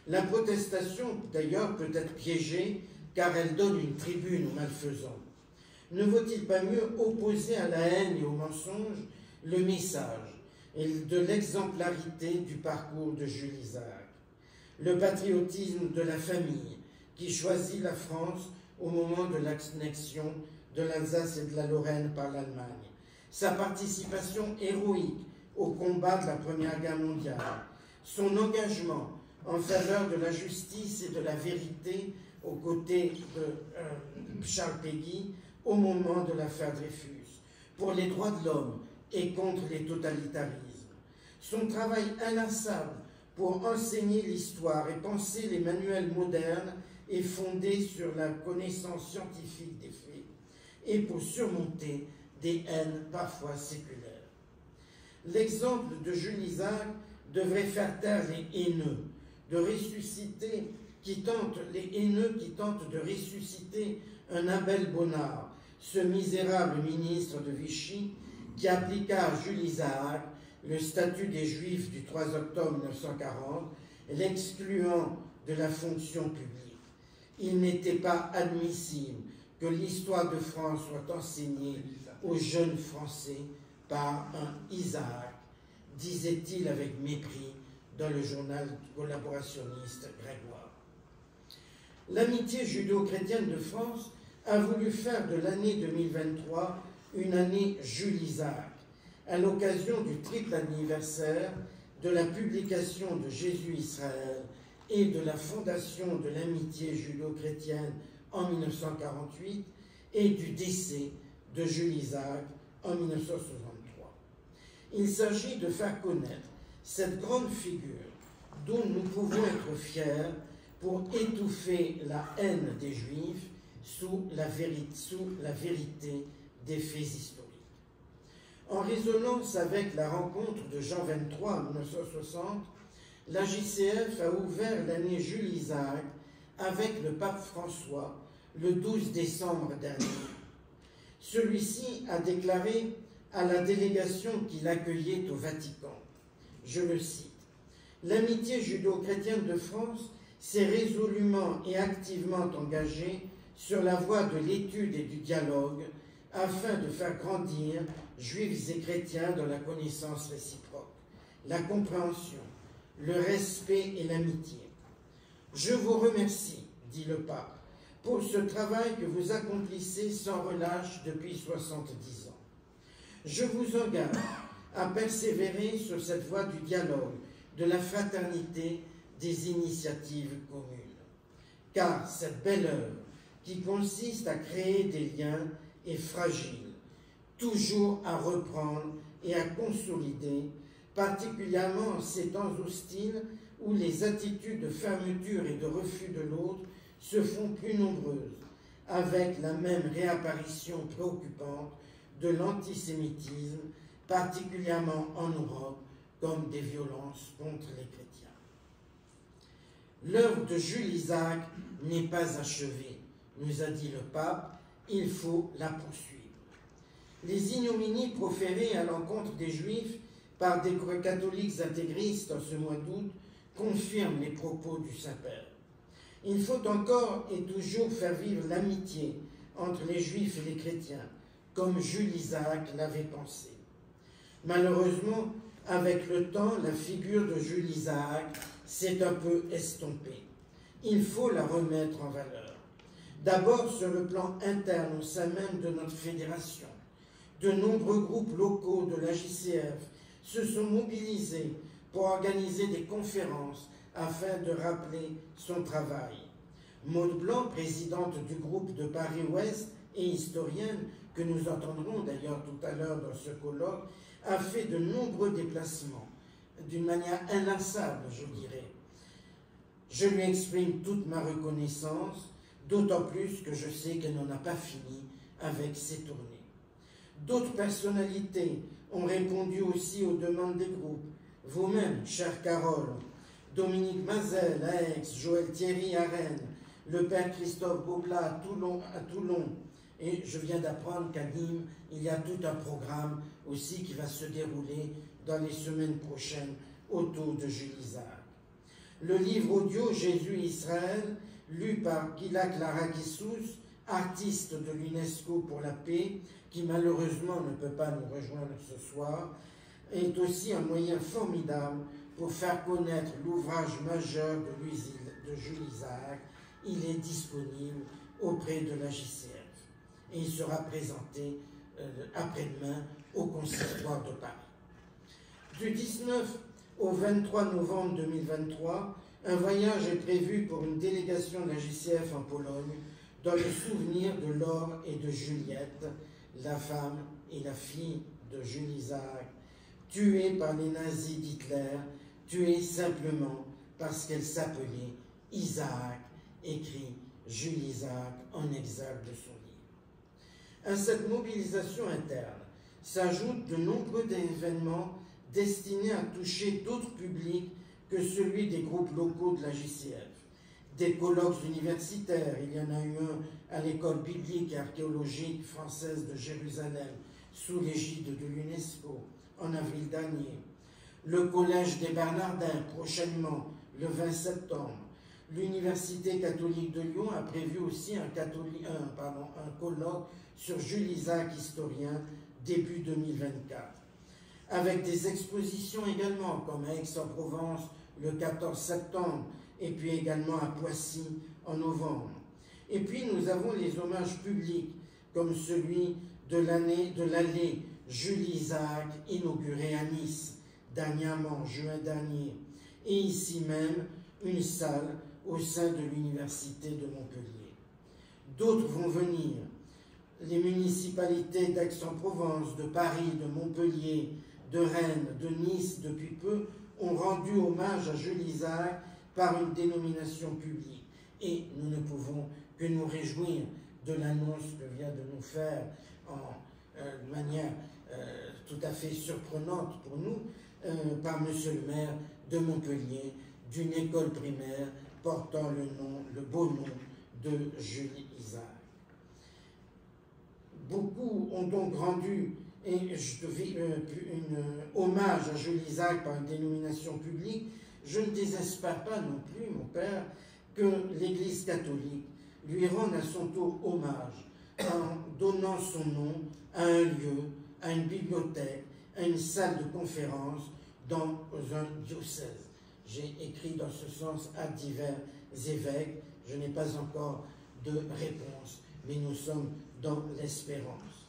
La protestation, d'ailleurs, peut être piégée, car elle donne une tribune aux malfaisants. Ne vaut-il pas mieux opposer à la haine et au mensonge le message et de l'exemplarité du parcours de Jules Isaac, le patriotisme de la famille qui choisit la France au moment de l'annexion de l'Alsace et de la Lorraine par l'Allemagne, sa participation héroïque au combat de la Première Guerre mondiale, son engagement en faveur de la justice et de la vérité aux côtés de Charles Péguy au moment de l'affaire Dreyfus, pour les droits de l'homme et contre les totalitarismes. Son travail inlassable pour enseigner l'histoire et penser les manuels modernes est fondé sur la connaissance scientifique des faits et pour surmonter des haines parfois séculaires. L'exemple de Jules Isaac devrait faire taire les haineux, les haineux qui tentent de ressusciter un Abel Bonnard, ce misérable ministre de Vichy qui appliqua à Jules Isaac le statut des Juifs du 3 octobre 1940, l'excluant de la fonction publique. Il n'était pas admissible que l'histoire de France soit enseignée aux jeunes Français par un Isaac, disait-il avec mépris dans le journal collaborationniste Grégoire. L'Amitié judéo-chrétienne de France a voulu faire de l'année 2023 une année Jules Isaac, à l'occasion du triple anniversaire de la publication de Jésus Israël et de la fondation de l'Amitié judéo-chrétienne en 1948, et du décès de Jules Isaac en 1963. Il s'agit de faire connaître cette grande figure dont nous pouvons être fiers pour étouffer la haine des Juifs sous la vérité des faits historiques. En résonance avec la rencontre de Jean 23 en 1960, la JCF a ouvert l'année Jules Isaac avec le pape François le 12 décembre dernier. Celui-ci a déclaré à la délégation qu'il accueillait au Vatican, je le cite, « L'amitié judéo-chrétienne de France s'est résolument et activement engagée sur la voie de l'étude et du dialogue afin de faire grandir juifs et chrétiens dans la connaissance réciproque, la compréhension, le respect et l'amitié. Je vous remercie, dit le pape, pour ce travail que vous accomplissez sans relâche depuis 70 ans. Je vous engage à persévérer sur cette voie du dialogue, de la fraternité, des initiatives communes. Car cette belle œuvre qui consiste à créer des liens est fragile, toujours à reprendre et à consolider, particulièrement en ces temps hostiles où les attitudes de fermeture et de refus de l'autre se font plus nombreuses, avec la même réapparition préoccupante de l'antisémitisme, particulièrement en Europe, comme des violences contre les chrétiens. L'œuvre de Jules Isaac n'est pas achevée, nous a dit le pape, il faut la poursuivre. Les ignominies proférées à l'encontre des Juifs par des catholiques intégristes en ce mois d'août confirment les propos du Saint-Père. Il faut encore et toujours faire vivre l'amitié entre les Juifs et les chrétiens, comme Jules Isaac l'avait pensé. Malheureusement, avec le temps, la figure de Jules Isaac s'est un peu estompée. Il faut la remettre en valeur. D'abord sur le plan interne au sein même de notre fédération. De nombreux groupes locaux de la JCF se sont mobilisés pour organiser des conférences afin de rappeler son travail. Maude Blanc, présidente du groupe de Paris-Ouest et historienne, que nous entendrons d'ailleurs tout à l'heure dans ce colloque, a fait de nombreux déplacements, d'une manière inlassable, je dirais. Je lui exprime toute ma reconnaissance, d'autant plus que je sais qu'elle n'en a pas fini avec ses tournées. D'autres personnalités ont répondu aussi aux demandes des groupes. Vous-même, chère Carole, Dominique Mazel à Aix, Joël Thierry à Rennes, le père Christophe Bobla à Toulon, et je viens d'apprendre qu'à Nîmes, il y a tout un programme aussi qui va se dérouler dans les semaines prochaines autour de Jules Isaac. Le livre audio Jésus Israël, lu par Gila Clara-Kissous, artiste de l'UNESCO pour la paix, qui malheureusement ne peut pas nous rejoindre ce soir, est aussi un moyen formidable pour faire connaître l'ouvrage majeur de Jules Isaac. Il est disponible auprès de la JCF et il sera présenté après-demain au Consistoire de Paris. Du 19 au 23 novembre 2023, un voyage est prévu pour une délégation de la JCF en Pologne dans le souvenir de Laure et de Juliette, la femme et la fille de Jules Isaac, tuées par les nazis d'Hitler, tuées simplement parce qu'elle s'appelait Isaac, écrit Jules Isaac en exergue de son livre. À cette mobilisation interne s'ajoutent de nombreux événements destinés à toucher d'autres publics que celui des groupes locaux de la JCF. Des colloques universitaires, il y en a eu un à l'école biblique et archéologique française de Jérusalem, sous l'égide de l'UNESCO, en avril dernier. Le Collège des Bernardins, prochainement, le 20 septembre. L'Université catholique de Lyon a prévu aussi un colloque sur Jules Isaac, historien, début 2024. Avec des expositions également, comme à Aix-en-Provence le 14 septembre, et puis également à Poissy en novembre. Et puis nous avons les hommages publics, comme celui de l'allée Jules Isaac, inaugurée à Nice, dernièrement, juin dernier, et ici même, une salle au sein de l'Université de Montpellier. D'autres vont venir. les municipalités d'Aix-en-Provence, de Paris, de Montpellier, de Rennes, de Nice, depuis peu, ont rendu hommage à Jules Isaac par une dénomination publique. Et nous ne pouvons que nous réjouir de l'annonce que vient de nous faire de manière tout à fait surprenante pour nous, par Monsieur le maire de Montpellier, d'une école primaire portant le beau nom de Jules Isaac. Beaucoup ont donc rendu hommage à Jules Isaac par une dénomination publique. Je ne désespère pas non plus, mon père, que l'Église catholique lui rende à son tour hommage en donnant son nom à un lieu, à une bibliothèque, à une salle de conférence dans un diocèse. J'ai écrit dans ce sens à divers évêques. Je n'ai pas encore de réponse, mais nous sommes dans l'espérance.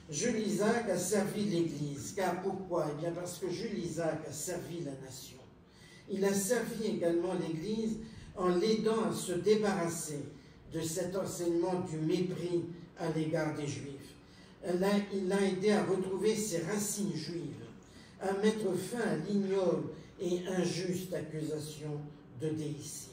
Jules Isaac a servi l'Église, car pourquoi? Eh bien parce que Jules Isaac a servi la nation. Il a servi également l'Église en l'aidant à se débarrasser de cet enseignement du mépris à l'égard des Juifs. Il l'a aidé à retrouver ses racines juives, à mettre fin à l'ignoble et injuste accusation de déicide.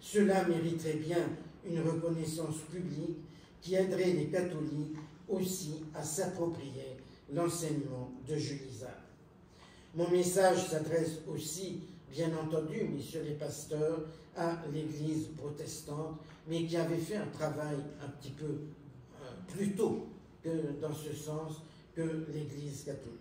Cela mériterait bien une reconnaissance publique qui aiderait les catholiques aussi à s'approprier l'enseignement de Jules Isaac. Mon message s'adresse aussi, bien entendu, messieurs les pasteurs, à l'Église protestante, mais qui avait fait un travail un petit peu plus tôt dans ce sens que l'Église catholique.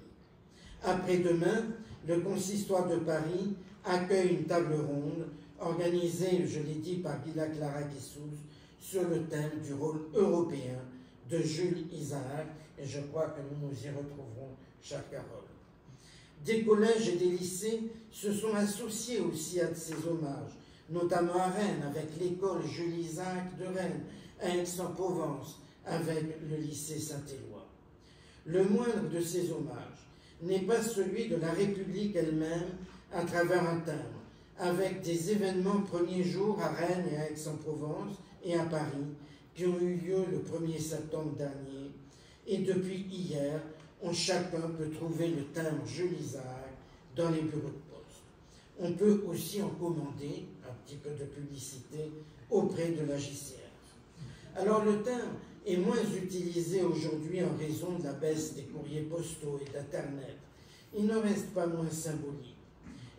Après-demain, le consistoire de Paris accueille une table ronde organisée, je l'ai dit, par Guilla Clara Guissous sur le thème du rôle européen de Jules Isaac, et je crois que nous nous y retrouverons, chère Carole. Des collèges et des lycées se sont associés aussi à ces hommages, notamment à Rennes, avec l'école Jules Isaac de Rennes, à Aix-en-Provence, avec le lycée Saint-Éloi. Le moindre de ces hommages n'est pas celui de la République elle-même à travers un timbre, avec des événements premier jour à Rennes et à Aix-en-Provence et à Paris, qui ont eu lieu le 1er septembre dernier, et depuis hier, chacun peut trouver le timbre Jules Isaac dans les bureaux de poste. On peut aussi en commander un petit peu de publicité auprès de la JCR. Alors le timbre est moins utilisé aujourd'hui en raison de la baisse des courriers postaux et d'Internet. Il n'en reste pas moins symbolique.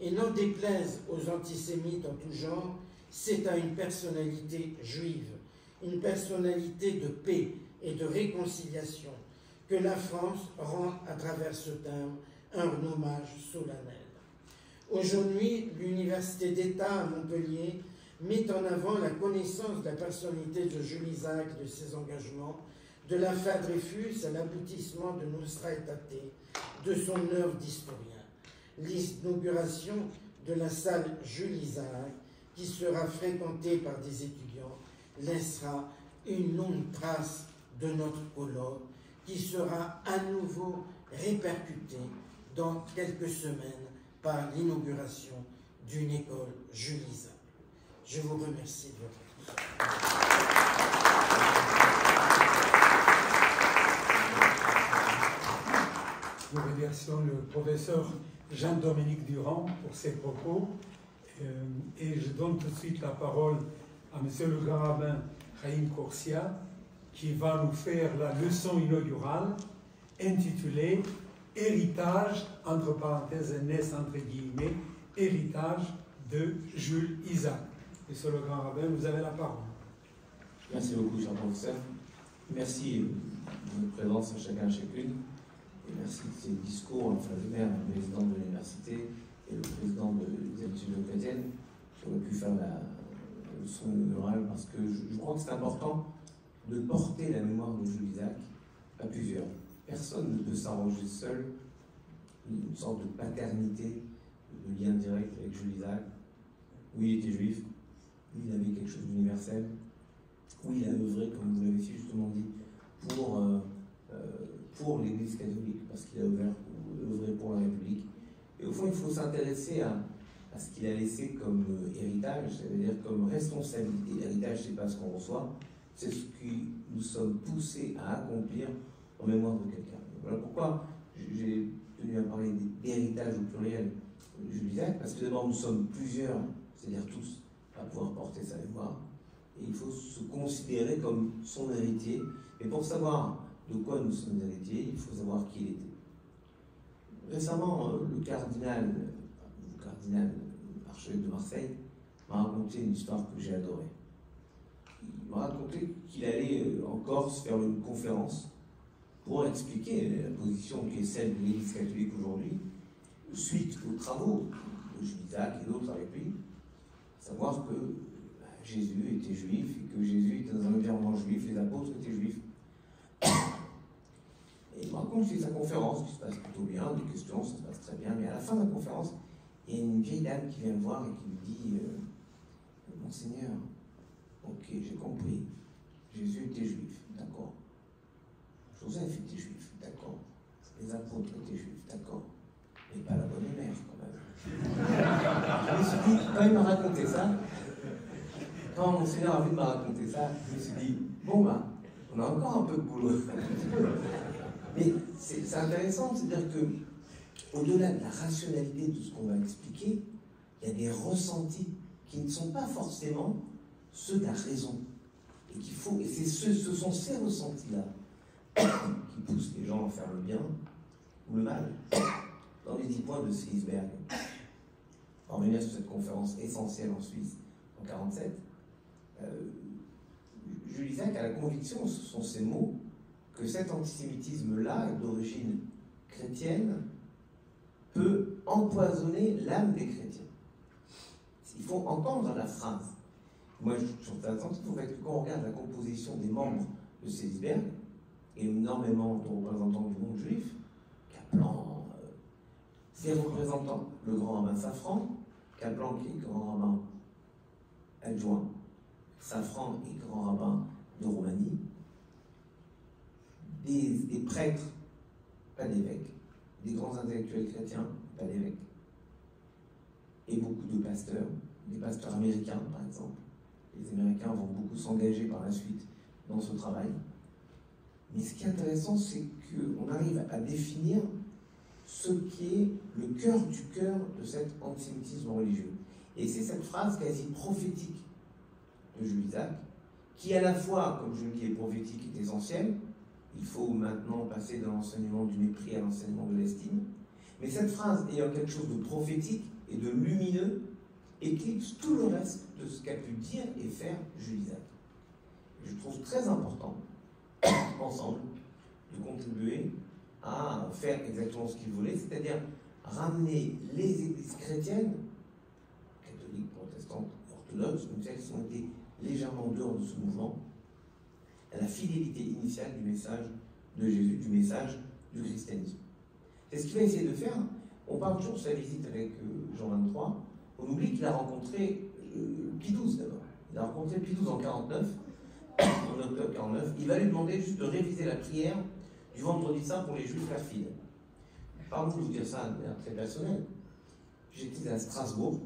Et n'en déplaise aux antisémites en tout genre, c'est à une personnalité juive, une personnalité de paix et de réconciliation, que la France rend à travers ce timbre un hommage solennel. Aujourd'hui, l'Université d'État à Montpellier met en avant la connaissance de la personnalité de Jules Isaac et de ses engagements, de l'affaire Dreyfus à l'aboutissement de Nostra Aetate, de son œuvre d'historien. L'inauguration de la salle Jules Isaac, qui sera fréquentée par des étudiants, laissera une longue trace de notre colloque qui sera à nouveau répercutée dans quelques semaines par l'inauguration d'une école Jules Isaac. Je vous remercie de votre attention. Nous remercions le professeur Jean-Dominique Durand pour ses propos et je donne tout de suite la parole à monsieur le grand rabbin Chaim Corsia qui va nous faire la leçon inaugurale intitulée « Héritage » entre parenthèses NS entre guillemets, héritage de Jules Isaac. Monsieur le grand rabbin, vous avez la parole. Merci beaucoup, cher professeur. Merci de votre présence à chacun et chacune. Et merci de ces discours en faveur du président de l'université et le président des études chrétiennes qui auraient pu faire la leçon inaugurale parce que je crois que c'est important de porter la mémoire de Jules Isaac à plusieurs. Personne ne peut s'arranger seul, une sorte de paternité, de lien direct avec Jules Isaac. Oui, il était juif, oui, il avait quelque chose d'universel, oui, il a œuvré, comme vous l'avez justement dit, pour l'Église catholique, parce qu'il a œuvré pour la République. Et au fond, il faut s'intéresser à ce qu'il a laissé comme héritage, c'est-à-dire comme responsabilité. L'héritage, c'est pas ce qu'on reçoit, c'est ce que nous sommes poussés à accomplir en mémoire de quelqu'un. Voilà pourquoi j'ai tenu à parler d'héritage au pluriel de Jules Isaac, parce que d'abord nous sommes plusieurs, c'est-à-dire tous, à pouvoir porter sa mémoire, et il faut se considérer comme son héritier. Et pour savoir de quoi nous sommes héritiers, il faut savoir qui il était. Récemment, le cardinal archevêque de Marseille m'a raconté une histoire que j'ai adorée. Il m'a raconté qu'il allait en Corse faire une conférence pour expliquer la position qui est celle de l'Église catholique aujourd'hui, suite aux travaux de Jules Isaac et d'autres avec lui, savoir que Jésus était juif et que Jésus était dans un environnement juif, les apôtres étaient juifs. Et il m'a raconté sa conférence qui se passe plutôt bien, des questions, ça se passe très bien, mais à la fin de la conférence, il y a une vieille dame qui vient me voir et qui me dit Monseigneur, ok, j'ai compris, Jésus était juif, d'accord. Joseph était juif, d'accord. Les apôtres étaient juifs, d'accord. Mais pas la bonne mère, quand même. Je me suis dit, quand il m'a raconté ça, quand Monseigneur a vu de me raconter ça, je me suis dit, bon ben, on a encore un peu de boulot. Mais c'est intéressant, c'est-à-dire que, au-delà de la rationalité de ce qu'on va expliquer, il y a des ressentis qui ne sont pas forcément ceux de la raison. Et ce sont ces ressentis-là qui poussent les gens à faire le bien ou le mal. Dans les 10 points de Seelisberg, on va revenir sur cette conférence essentielle en Suisse en 1947, Jules Isaac a la conviction, ce sont ces mots, que cet antisémitisme-là, d'origine chrétienne, peut empoisonner l'âme des chrétiens. Il faut entendre la phrase. Moi, je suis très attentif au fait que quand on regarde la composition des membres de Seelisberg, et énormément de représentants du monde juif, Kaplan, ses représentants, le grand rabbin Safran, Kaplan qui est grand rabbin adjoint, Safran est grand rabbin de Roumanie, des prêtres, pas d'évêques, des grands intellectuels chrétiens, pas d'évêques, et beaucoup de pasteurs, des pasteurs américains par exemple. Les Américains vont beaucoup s'engager par la suite dans ce travail. Mais ce qui est intéressant, c'est qu'on arrive à définir ce qui est le cœur du cœur de cet antisémitisme religieux. Et c'est cette phrase quasi prophétique de Jules Isaac, qui à la fois, comme je le dis, est prophétique et essentielle. Il faut maintenant passer de l'enseignement du mépris à l'enseignement de l'estime. Mais cette phrase ayant quelque chose de prophétique et de lumineux, éclipse tout le reste de ce qu'a pu dire et faire Jules Isaac. Je trouve très important, ensemble, de contribuer à faire exactement ce qu'il voulait, c'est-à-dire ramener les églises chrétiennes, catholiques, protestantes, orthodoxes, même celles qui ont été légèrement en dehors de ce mouvement, à la fidélité initiale du message de Jésus, du message du christianisme. C'est ce qu'il va essayer de faire. On parle toujours de sa visite avec Jean 23. On oublie qu'il a rencontré Pie XII d'abord. Il a rencontré Pie XII en 49, en octobre 49. Il va lui demander juste de réviser la prière du vendredi saint pour les juifs perfides. Pardon de vous dire ça de manière très personnelle. J'étais à Strasbourg,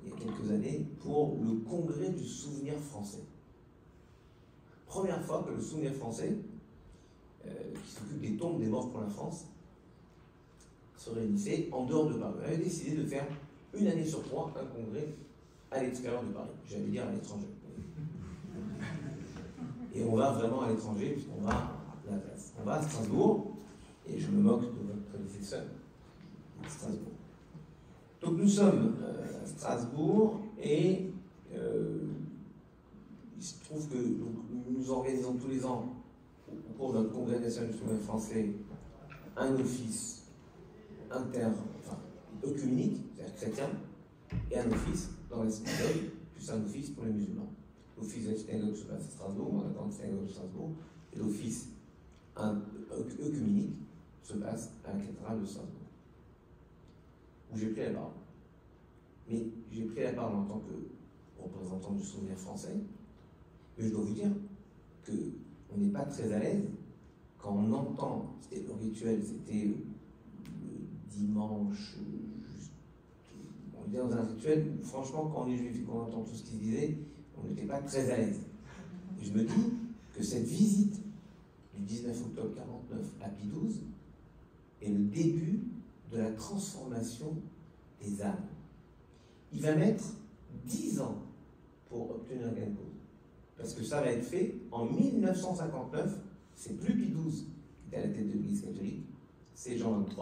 il y a quelques années, pour le congrès du souvenir français. Première fois que le souvenir français, qui s'occupe des tombes des morts pour la France, se réunissait en dehors de Paris. On avait décidé de faire une année sur 3 un congrès à l'extérieur de Paris. J'allais dire à l'étranger. Et on va vraiment à l'étranger, puisqu'on va à la place. On va à Strasbourg, et je me moque de votre prédécesseur, Strasbourg. Donc nous sommes à Strasbourg, et il se trouve que nous organisons tous les ans, au cours de notre congrès national du souvenir français, un office œcuménique, c'est-à-dire chrétien, et un office dans les synagogues, plus un office pour les musulmans. L'office de la synagogue se passe à Strasbourg, on attend la synagogue de Strasbourg, et l'office œcuménique se passe à la cathédrale de Strasbourg, où j'ai pris la parole. Mais j'ai pris la parole en tant que représentant du souvenir français, mais je dois vous dire qu'on n'est pas très à l'aise quand on entend, c'était le rituel, c'était le dimanche, on était dans un rituel où, franchement, quand on est juif et qu'on entend tout ce qui se disait, on n'était pas très à l'aise. Et je me dis, que cette visite du 19 octobre 1949 à Pie XII est le début de la transformation des âmes. Il va mettre 10 ans pour obtenir gain de cause. Parce que ça va être fait en 1959, c'est plus Pie XII qui est à la tête de l'Église catholique, c'est Jean XXIII.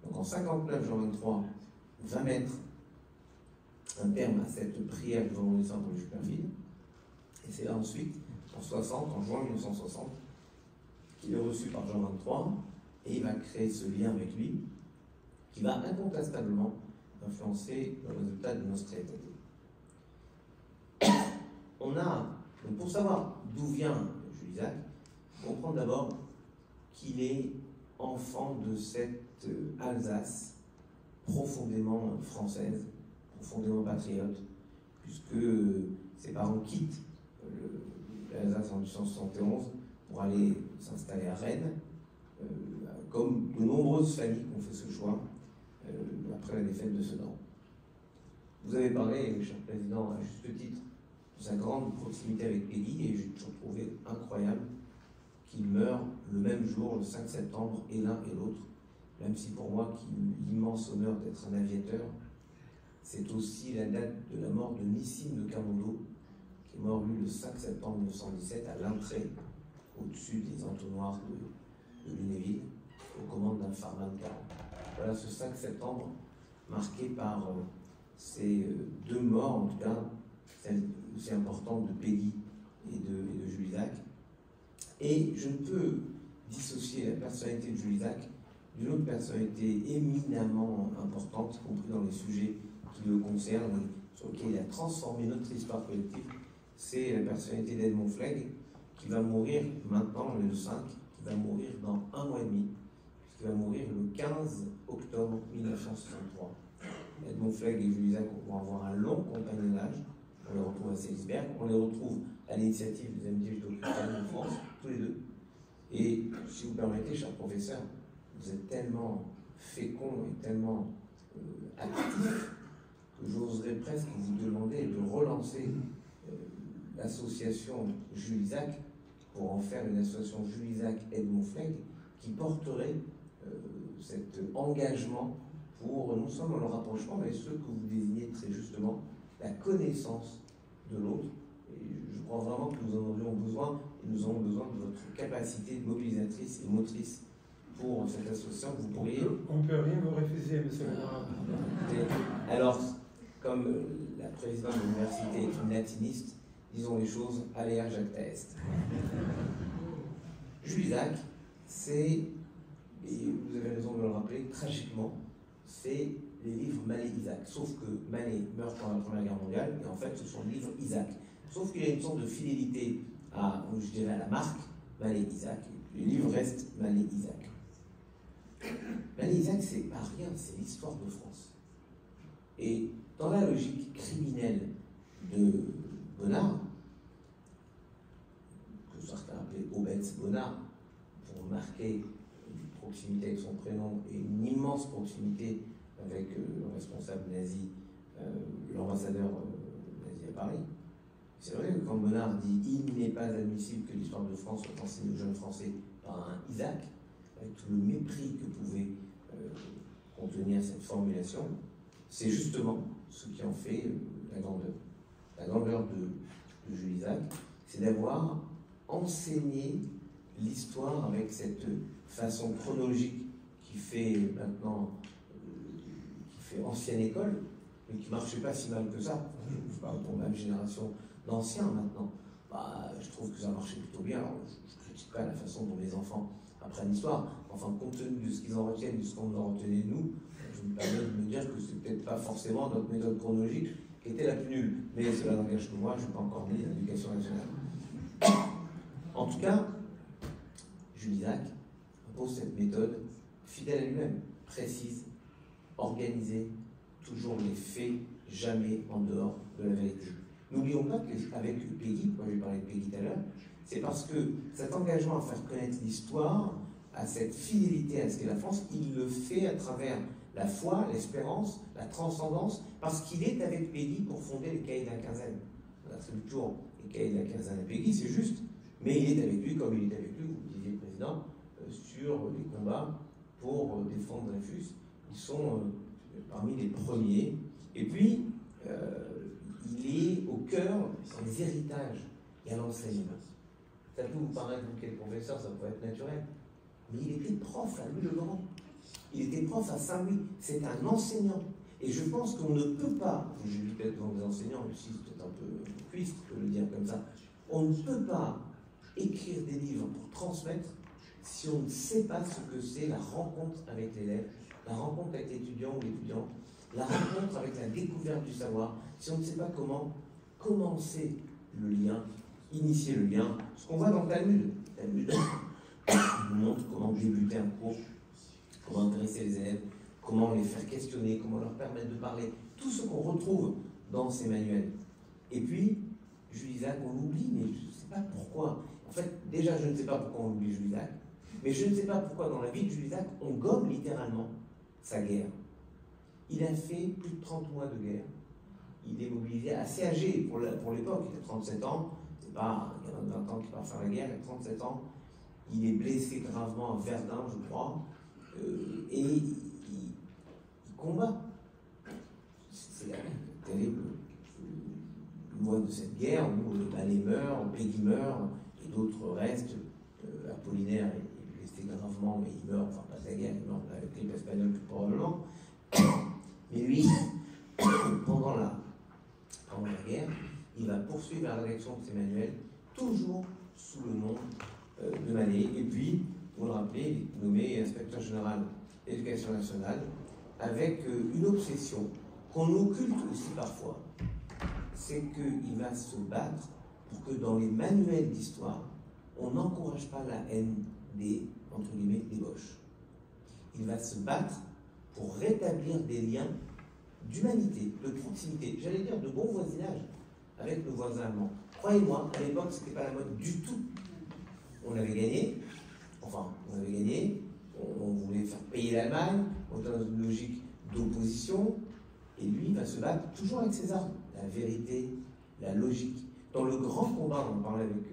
Donc en 59, Jean XXIII va mettre un terme à cette prière du vendredi saint pour les juifs perfides. Et c'est là ensuite, en 60, en juin 1960, qu'il est reçu par Jean XXIII, et il va créer ce lien avec lui, qui va incontestablement influencer le résultat de Nostra Aetate. Donc pour savoir d'où vient Jules Isaac, il faut comprendre d'abord qu'il est enfant de cette Alsace profondément française, profondément patriote, puisque ses parents quittent l'Alsace en 1871 pour aller s'installer à Rennes, comme de nombreuses familles qui ont fait ce choix après la défaite de Sedan. Vous avez parlé, cher président, à juste titre, de sa grande proximité avec Peggy, et j'ai toujours trouvé incroyable qu'ils meurent le même jour, le 5 septembre, et l'un et l'autre, même si pour moi, qui eut l'immense honneur d'être un aviateur, c'est aussi la date de la mort de Nissim de Camondo, qui est mort, lui, le 5 septembre 1917, à Lintré, au-dessus des entonnoirs de Lunéville, aux commandes d'un Farman 40. Voilà ce 5 septembre, marqué par ces deux morts, en tout cas, celle aussi importante de Peggy et de Jules Isaac. Et je ne peux dissocier la personnalité de Jules Isaac d'une autre personnalité éminemment importante, y compris dans les sujets qui le concernent et sur lesquels il a transformé notre histoire collective. C'est la personnalité d'Edmond Flegg, qui va mourir maintenant, le 5, qui va mourir dans 1 mois et demi, puisqu'il va mourir le 15 octobre 1963. Edmond Flegg et Jules Isaac vont avoir un long compagnonnage. On les retrouve à Selisberg, on les retrouve à l'initiative des Amitiés judéo-chrétiennes de France, tous les deux. Et si vous permettez, cher professeur, vous êtes tellement fécond et tellement actif que j'oserais presque vous demander de relancer l'association Jules Isaac pour en faire une association Jules Isaac Edmond Flegg qui porterait cet engagement pour non seulement le rapprochement, mais ce que vous désignez très justement, la connaissance de l'autre. Et je crois vraiment que nous en aurions besoin, et nous avons besoin de votre capacité mobilisatrice et motrice pour cette association. Vous pourriez... On ne peut rien vous refuser, monsieur le maire. Alors, comme la présidente de l'université est une latiniste, disons les choses, alea jacta est. Jules Isaac, c'est, et vous avez raison de le rappeler, tragiquement, c'est les livres Mallet-Isaac. Sauf que Mallet meurt pendant la Première Guerre mondiale, et en fait, ce sont les livres Isaac. Sauf qu'il y a une sorte de fidélité à, je dirais, à la marque Mallet-Isaac. Les livres restent Mallet-Isaac. Mallet-Isaac, c'est pas rien, c'est l'histoire de France. Et dans la logique criminelle de Bonnard, que certains appelaient Obetz Bonnard, pour marquer une proximité avec son prénom et une immense proximité avec le responsable nazi, l'ambassadeur nazi à Paris. C'est vrai que quand Bonnard dit « Il n'est pas admissible que l'histoire de France soit enseignée aux jeunes Français par un Isaac », avec tout le mépris que pouvait contenir cette formulation, c'est justement ce qui en fait la grandeur. La grandeur de Jules Isaac, c'est d'avoir enseigné l'histoire avec cette façon chronologique qui fait maintenant, qui fait ancienne école, mais qui ne marchait pas si mal que ça. Je parle pour ma génération d'anciens maintenant. Bah, je trouve que ça marchait plutôt bien. Alors, je ne critique pas la façon dont les enfants apprennent l'histoire. Enfin, compte tenu de ce qu'ils en retiennent, de ce qu'on en retenait de nous, je me permets de me dire que c'est peut-être pas forcément notre méthode chronologique qui était la plus nulle. Mais cela n'engage que moi, je ne suis pas encore né dans l'éducation nationale. En tout cas, Jules Isaac impose cette méthode fidèle à lui-même, précise, organisée, toujours les faits, jamais en dehors de la vérité. N'oublions pas qu'avec Peggy, moi j'ai parlé de Peggy tout à l'heure, c'est parce que cet engagement à faire connaître l'histoire, à cette fidélité à ce qu'est la France, il le fait à travers la foi, l'espérance, la transcendance, parce qu'il est avec Peggy pour fonder les cahiers de la quinzaine. On attribue toujours les cahiers de la quinzaine à Peggy, c'est juste, Mais il est avec lui, comme il est avec lui, vous le disiez, Président, sur les combats pour défendre Dreyfus. Ils sont parmi les premiers. Et puis, il est au cœur des héritages et à l'enseignement. Ça peut vous paraître, vous qui êtes professeur, ça peut être naturel. Mais il était prof à Louis le Grand. Il était prof à Saint-Louis. C'est un enseignant. Et je pense qu'on ne peut pas, je dis peut-être devant des enseignants, ici c'est peut-être un peu cuiste de le dire comme ça, on ne peut pas écrire des livres pour transmettre si on ne sait pas ce que c'est la rencontre avec l'élève, la rencontre avec l'étudiant ou l'étudiante, la rencontre avec la découverte du savoir, si on ne sait pas comment commencer le lien, initier le lien. Ce qu'on voit dans le Talmud. Le Talmud nous montre comment débuter un cours, comment intéresser les élèves, comment les faire questionner, comment leur permettre de parler, tout ce qu'on retrouve dans ces manuels. Et puis, Jules Isaac, on l'oublie, mais je ne sais pas pourquoi. En fait, déjà, je ne sais pas pourquoi on oublie Jules Isaac, mais je ne sais pas pourquoi dans la vie de Jules Isaac, on gomme littéralement sa guerre. Il a fait plus de 30 mois de guerre. Il est mobilisé, assez âgé pour l'époque, il a 37 ans, c'est pas un gamin de 20 ans qui part faire la guerre, il a 37 ans. Il est blessé gravement à Verdun, je crois, et il combat. C'est la terrible loi de cette guerre où Ballet meurt, Peggy meurt, et d'autres restent. Apollinaire est blessé gravement, mais il meurt, enfin pas de la guerre, il meurt avec grippe espagnole plus probablement. Mais lui, pendant la guerre, il va poursuivre la rédaction de ses manuels, toujours sous le nom de Mallet. Et puis, vous le rappelez, il est nommé inspecteur général de l'éducation nationale, avec une obsession qu'on occulte aussi parfois, c'est qu'il va se battre pour que dans les manuels d'histoire, on n'encourage pas la haine des, entre guillemets, débauches. Il va se battre pour rétablir des liens d'humanité, de proximité, j'allais dire de bon voisinage avec nos voisins allemands. Croyez-moi, à l'époque, ce n'était pas la mode du tout. On avait gagné, on voulait faire payer l'Allemagne, on était dans une logique d'opposition, et lui, il va se battre toujours avec ses armes, la vérité, la logique. Dans le grand combat, on en parlait avec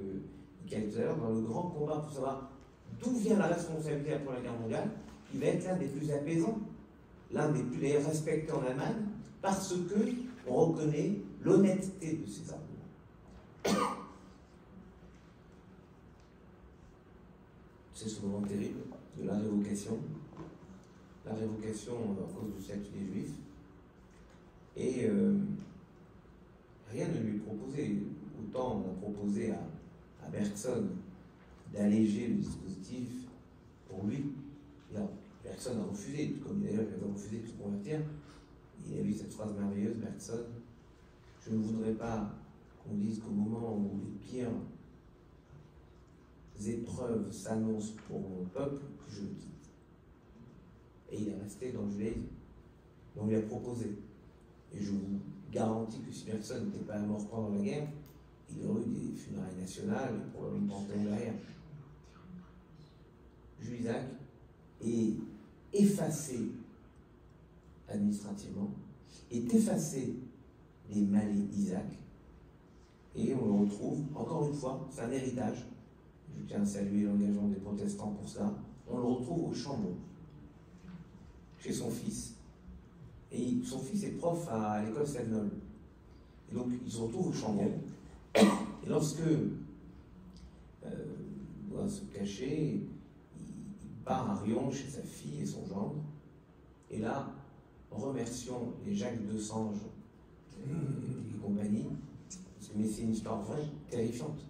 Michael tout à l'heure, dans le grand combat pour savoir d'où vient la responsabilité après la guerre mondiale, il va être l'un des plus apaisants, l'un des plus respectés en Allemagne, parce que on reconnaît l'honnêteté de ses arguments. C'est ce moment terrible de la révocation à cause du statut des Juifs, et rien ne lui est proposé. Autant on a proposé à Bergson d'alléger le dispositif pour lui. Alors, Bergson a refusé, comme d'ailleurs il avait refusé de se convertir. Il a lu cette phrase merveilleuse, Bergson: je ne voudrais pas qu'on dise qu'au moment où les pires épreuves s'annoncent pour mon peuple, que je le quitte. Et il est resté dans le judaïsme. On lui a proposé. Et je vous garantis que si Bergson n'était pas mort pendant la guerre, il aurait eu des funérailles nationales et probablement une panthéon derrière. Jules Isaac est effacé administrativement, est effacé des Mallet d'Isaac, et on le retrouve, encore une fois, c'est un héritage. Je tiens à saluer l'engagement des protestants pour ça. On le retrouve au Chambon, chez son fils. Et son fils est prof à l'école Savenol. Et donc, il se retrouve au Chambon. Et lorsque il doit se cacher, il part à Riom chez sa fille et son gendre. Et là, remercions les Jacques de Sange et compagnie, mais c'est une histoire vraie, terrifiante.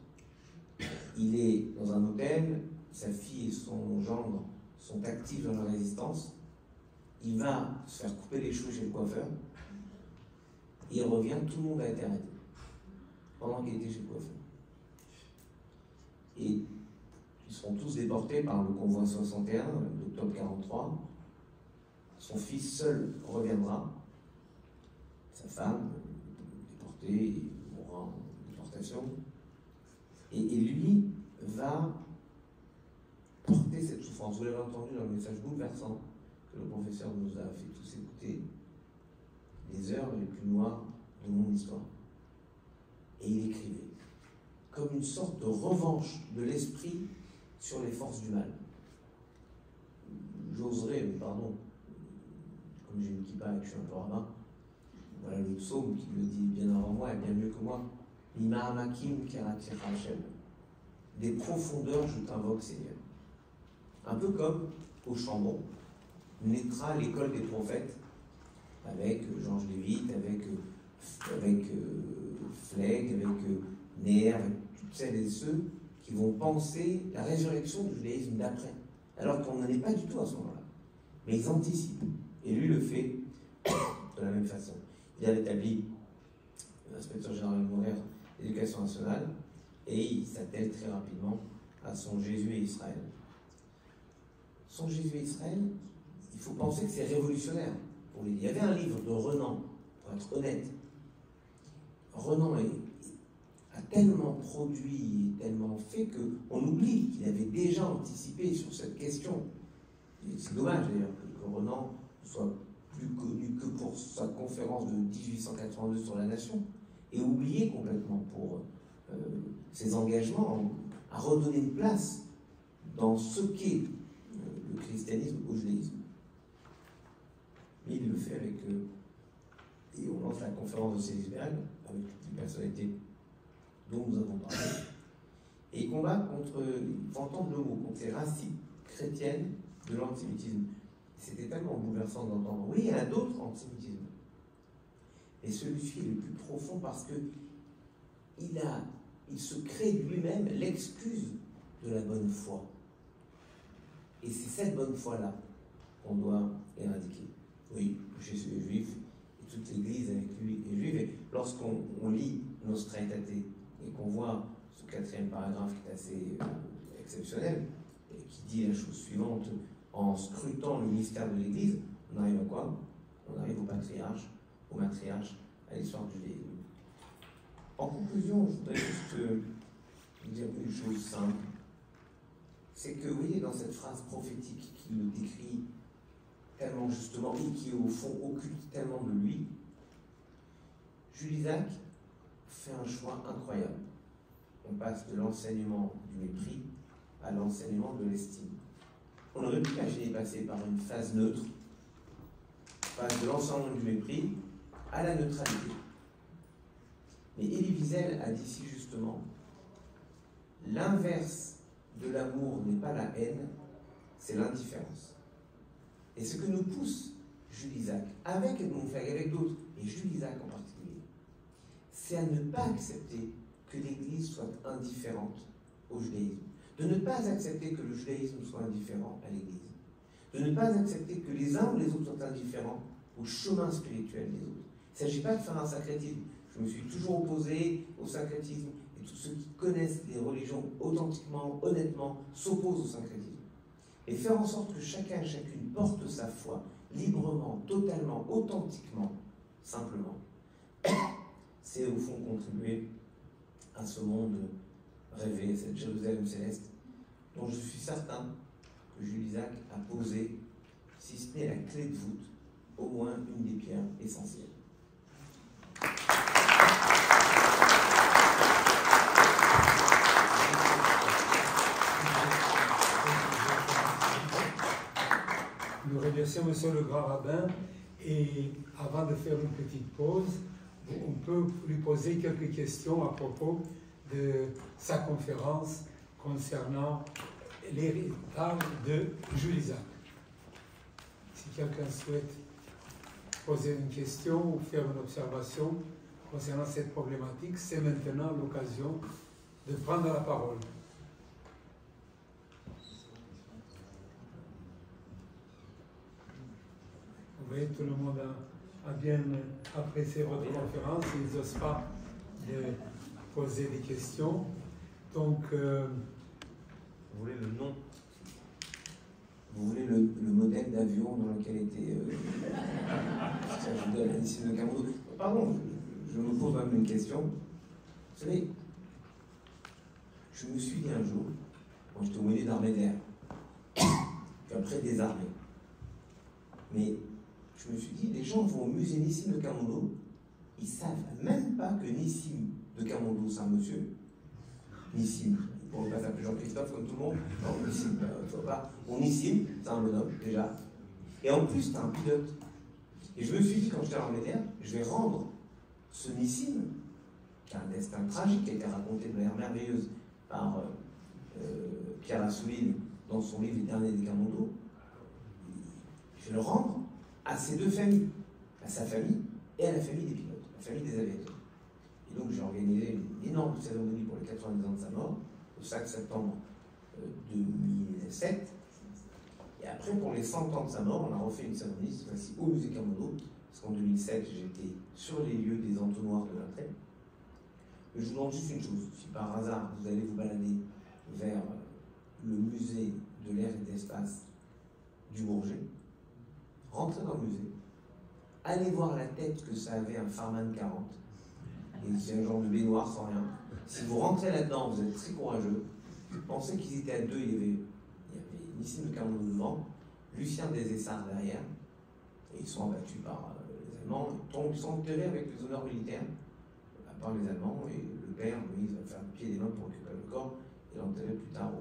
Il est dans un hôtel, sa fille et son gendre sont actifs dans la résistance. Il va se faire couper les cheveux chez le coiffeur. Il revient, tout le monde a été arrêté pendant qu'il était chez le coiffeur. Et ils seront tous déportés par le convoi 61 d'octobre 43. Son fils seul reviendra. Sa femme, déportée, il mourra en déportation. Et lui va porter cette souffrance. Vous l'avez entendu dans le message bouleversant que le professeur nous a fait tous écouter, les heures les plus noires de mon histoire. Et il écrivait. comme une sorte de revanche de l'esprit sur les forces du mal. J'oserais, mais pardon, comme j'ai une kippa et que je suis un peu rabbin, voilà le psaume qui le dit bien avant moi et bien mieux que moi. Ima'amakim keratir Hashem. Des profondeurs, je t'invoque, Seigneur. Un peu comme au Chambon, naîtra l'école des prophètes, avec Georges Lévite, avec Flegg, avec Néer, avec toutes celles et ceux qui vont penser la résurrection du judaïsme d'après, alors qu'on n'en est pas du tout à ce moment-là. Mais ils anticipent. Et lui le fait de la même façon. Il a établi l'inspecteur général honoraire de l'Éducation nationale et il s'attelle très rapidement à son Jésus et Israël. Son Jésus et Israël, il faut penser que c'est révolutionnaire. Il y avait un livre de Renan, pour être honnête. Renan a tellement produit, tellement fait qu'on oublie qu'il avait déjà anticipé sur cette question. C'est dommage d'ailleurs que Renan soit plus connu que pour sa conférence de 1882 sur la nation, et oublié complètement pour ses engagements à redonner une place dans ce qu'est le christianisme au judaïsme. Mais il le fait avec... et on lance la conférence de Célisberg avec toutes les personnalités dont nous avons parlé. Et il combat contre... il faut entendre le mot, contre les racines chrétiennes de l'antisémitisme. C'était tellement bouleversant d'entendre. Oui, il y en a d'autres antisémitismes. Et celui-ci est le plus profond parce que il se crée lui-même l'excuse de la bonne foi. Et c'est cette bonne foi-là qu'on doit éradiquer. Oui, Jésus est juif, et toute l'Église avec lui est juive. Et lorsqu'on lit Nostra Aetate et qu'on voit ce 4e paragraphe qui est assez exceptionnel, et qui dit la chose suivante, en scrutant le mystère de l'Église, on arrive à quoi? On arrive au patriarche, au matriarche, à l'histoire du judaïsme. En conclusion, je voudrais juste dire une chose simple. C'est que, vous voyez, dans cette phrase prophétique qui le décrit tellement justement, et qui au fond occulte tellement de lui, Jules Isaac fait un choix incroyable. On passe de l'enseignement du mépris à l'enseignement de l'estime. On aurait pu imaginer passer par une phase neutre, passe de l'enseignement du mépris à la neutralité. Mais Elie Wiesel a dit si justement, l'inverse de l'amour n'est pas la haine, c'est l'indifférence. Et ce que nous pousse Jules Isaac, avec Edmond Flegg, avec d'autres, et Jules Isaac en particulier, c'est à ne pas accepter que l'Église soit indifférente au judaïsme, de ne pas accepter que le judaïsme soit indifférent à l'Église, de ne pas accepter que les uns ou les autres soient indifférents au chemin spirituel des autres. Il ne s'agit pas de faire un syncrétisme. Je me suis toujours opposé au syncrétisme, et tous ceux qui connaissent les religions authentiquement, honnêtement, s'opposent au syncrétisme. Et faire en sorte que chacun et chacune porte sa foi librement, totalement, authentiquement, simplement, c'est au fond contribuer à ce monde rêvé, cette Jérusalem céleste, dont je suis certain que Jules Isaac a posé, si ce n'est la clé de voûte, au moins une des pierres essentielles. Nous remercions Monsieur le Grand Rabbin et avant de faire une petite pause, on peut lui poser quelques questions à propos de sa conférence concernant l'héritage de Jules Isaac. Si quelqu'un souhaite poser une question ou faire une observation concernant cette problématique, c'est maintenant l'occasion de prendre la parole. Vous voyez, tout le monde a bien apprécié votre conférence, ils n'osent pas de poser des questions. Donc, vous voulez le nom? Vous voulez le modèle d'avion dans lequel était Nissim de Camondo? Pardon, je me pose même une question. Vous savez, je me suis dit un jour, quand j'étais au milieu d'armée d'air, puis après des armées, mais je me suis dit, les gens vont au musée Nissim de Camondo, ils savent même pas que Nissim de Camondo, c'est un monsieur, Nissim. Pour ne pas s'appeler Jean-Christophe comme tout le monde. Non, Nissim, faut pas. Mon Nissim, c'est un bonhomme, déjà. Et en plus, c'est un pilote. Et je me suis dit, quand j'étais en médias, je vais rendre ce Nissim, qui a un destin tragique, qui a été raconté de manière merveilleuse par Pierre Assouline dans son livre Les Derniers des Camondos. Je vais le rendre à ces deux familles, à sa famille et à la famille des pilotes, la famille des aviateurs. Et donc j'ai organisé une énorme cérémonie pour les 90 ans de sa mort, le 5 septembre 2007. Et après, pour les 100 ans de sa mort, on a refait une cérémonie, cette fois-ci au musée Camondo, parce qu'en 2007, j'étais sur les lieux des entonnoirs de l'Intel. Mais je vous demande juste une chose, si par hasard vous allez vous balader vers le musée de l'air et de l'espace du Bourget, rentrez dans le musée, allez voir la tête que ça avait un Farman 40, et c'est un genre de baignoire sans rien. Si vous rentrez là-dedans, vous êtes très courageux. Pensez qu'ils étaient à deux, il y avait Nissim de Camondo devant, Lucien des Essarts derrière, et ils sont abattus par les Allemands, ils sont enterrés avec les honneurs militaires, par les Allemands, et le père, lui, il va faire le pied et les mains pour récupérer le corps, et l'enterrer plus tard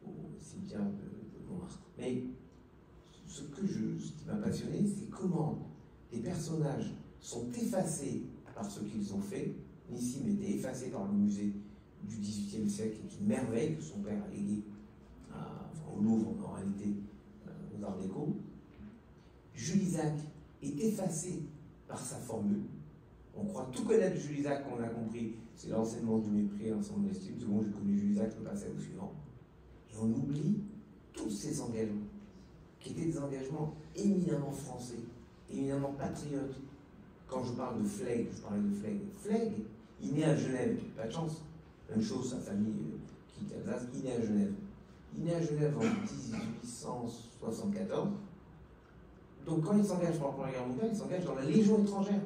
au cimetière de Montmartre. Mais ce qui m'a passionné, c'est comment des personnages sont effacés par ce qu'ils ont fait. Nissim était effacé par le musée du XVIIIe siècle, qui est une merveille que son père a légué au Louvre, en réalité, aux Arts Déco. Jules Isaac est effacé par sa formule. On croit tout connaître de Jules Isaac, on a compris, c'est l'enseignement du mépris, l'enseignement de l'estime. Tout le monde, j'ai connu Jules Isaac, je peux passer au suivant. Et on oublie tous ces engagements, qui étaient des engagements éminemment français, éminemment patriotes. Quand je parle de Flegg, je parlais de Flegg. Flegg, il naît à Genève, pas de chance. Même chose, sa famille quitte Alsace, il naît à Genève. Il naît à Genève en 1874. Donc quand il s'engage pour la Première Guerre mondiale, il s'engage dans la Légion étrangère.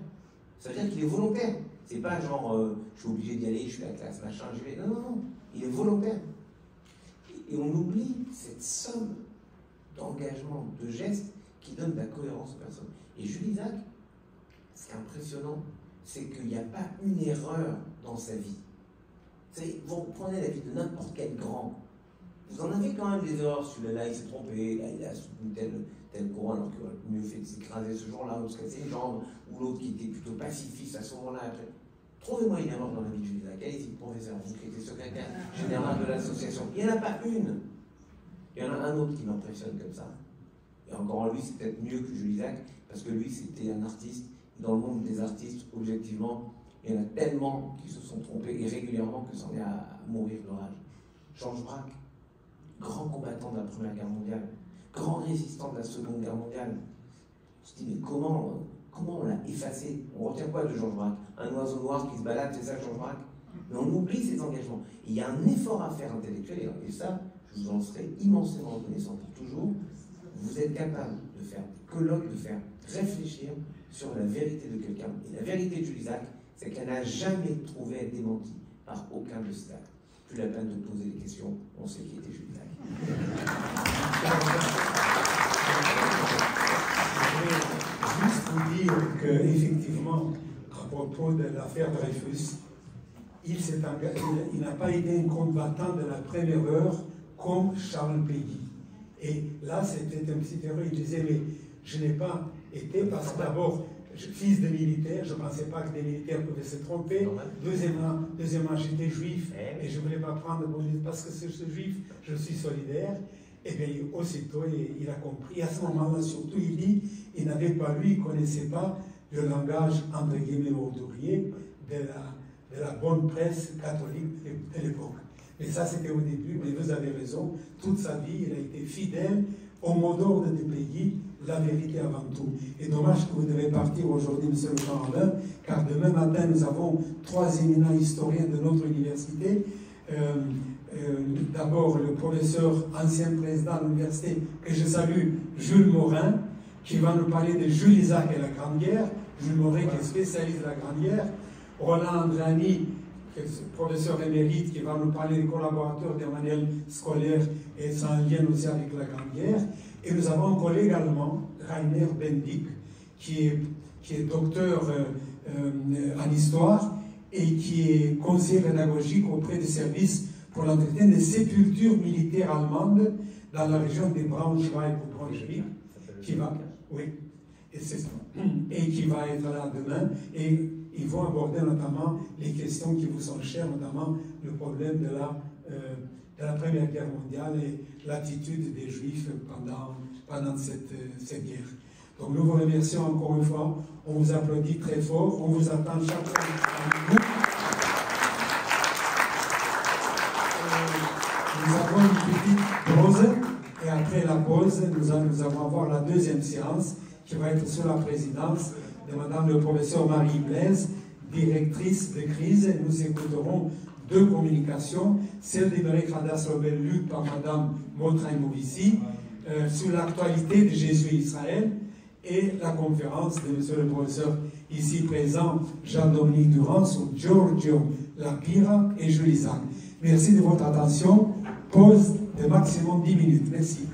Ça veut dire qu'il est volontaire. C'est pas genre, je suis obligé d'y aller, je suis la classe, machin, j'y vais. Non, non, non. Il est volontaire. Et on oublie cette somme d'engagement, de gestes qui donne de la cohérence aux personnes. Et Jules Isaac, ce qui est impressionnant, c'est qu'il n'y a pas une erreur dans sa vie. Vous prenez la vie de n'importe quel grand, vous en avez quand même des erreurs. Celui-là, il s'est trompé, là, il a soutenu tel courant, alors qu'il aurait mieux fait de s'écraser ce jour-là, ou de se casser les jambes, ou l'autre qui était plutôt pacifiste à ce moment-là. Après, trouvez-moi une erreur dans la vie de Jules Isaac. Allez-y, professeur, vous qui êtes secrétaire général de l'association. Il n'y en a pas une. Il y en a un autre qui m'impressionne comme ça. Et encore lui, c'est peut-être mieux que Jules Isaac, parce que lui, c'était un artiste. Dans le monde des artistes, objectivement, il y en a tellement qui se sont trompés, et régulièrement, que c'en est à mourir de rage. Georges Braque, grand combattant de la Première Guerre mondiale, grand résistant de la Seconde Guerre mondiale. On se dit, mais comment on l'a effacé? On retient quoi de Georges Braque? Un oiseau noir qui se balade, c'est ça Georges Braque? Mais on oublie ses engagements. Et il y a un effort à faire intellectuel, et ça, je vous en serai immensément reconnaissant pour toujours. Vous êtes capable de faire des colloques, de faire réfléchir sur la vérité de quelqu'un. Et la vérité de Jules Isaac, c'est qu'elle n'a jamais trouvé à être démentie par aucun de ses actes. Plus la peine de poser des questions, on sait qui était Jules Isaac. Je voulais juste vous dire qu'effectivement, à propos de l'affaire Dreyfus, il n'a pas été un combattant de la première heure comme Charles Péguy. Et là, c'était un petit erreur. Il disait, mais je n'ai pas été, parce que d'abord, fils de militaire, je ne pensais pas que des militaires pouvaient se tromper. Deuxièmement, j'étais juif et je ne voulais pas prendre parce que c'est ce juif, je suis solidaire. Et bien, aussitôt, il a compris. À ce moment-là, surtout, il dit, il n'avait pas lu, il ne connaissait pas le langage, entre guillemets, ordurier de la bonne presse catholique de l'époque. Mais ça, c'était au début, mais vous avez raison. Toute sa vie, il a été fidèle au mot d'ordre de Péguy, la vérité avant tout. Et dommage que vous devez partir aujourd'hui, monsieur le Jean-Alain, car demain matin, nous avons 3 éminents historiens de notre université. D'abord, le professeur, ancien président de l'université, que je salue, Jules Morin, qui va nous parler de Jules Isaac et la Grande Guerre. Jules Morin, qui est spécialiste de la Grande Guerre. Roland Andrani, professeur émérite, qui va nous parler des collaborateurs des manuels scolaires et sans lien aussi avec la Grande Guerre. Et nous avons un collègue allemand, Rainer Bendig, qui est docteur en histoire et qui est conseiller pédagogique auprès des services pour l'entretien des sépultures militaires allemandes dans la région des Braunschweig ou Braunschweig, qui va, oui, et qui va être là demain. Et ils vont aborder notamment les questions qui vous sont chères, notamment le problème de la Première Guerre mondiale et l'attitude des Juifs pendant cette guerre. Donc nous vous remercions encore une fois, on vous applaudit très fort, on vous attend chaque fois avec nous. Nous avons une petite pause, et après la pause, nous allons avoir la deuxième séance qui va être sous la présidence de Madame le professeur Marie Blaise, directrice de crise. Nous écouterons deux communications, celle d'Émeric Hadas-Robel lue par Madame Montrain-Movici sur l'actualité de Jésus et Israël, et la conférence de Monsieur le professeur ici présent, Jean-Dominique Durand, sur Giorgio Lapira et Jules Isaac. Merci de votre attention. Pause de maximum 10 minutes. Merci.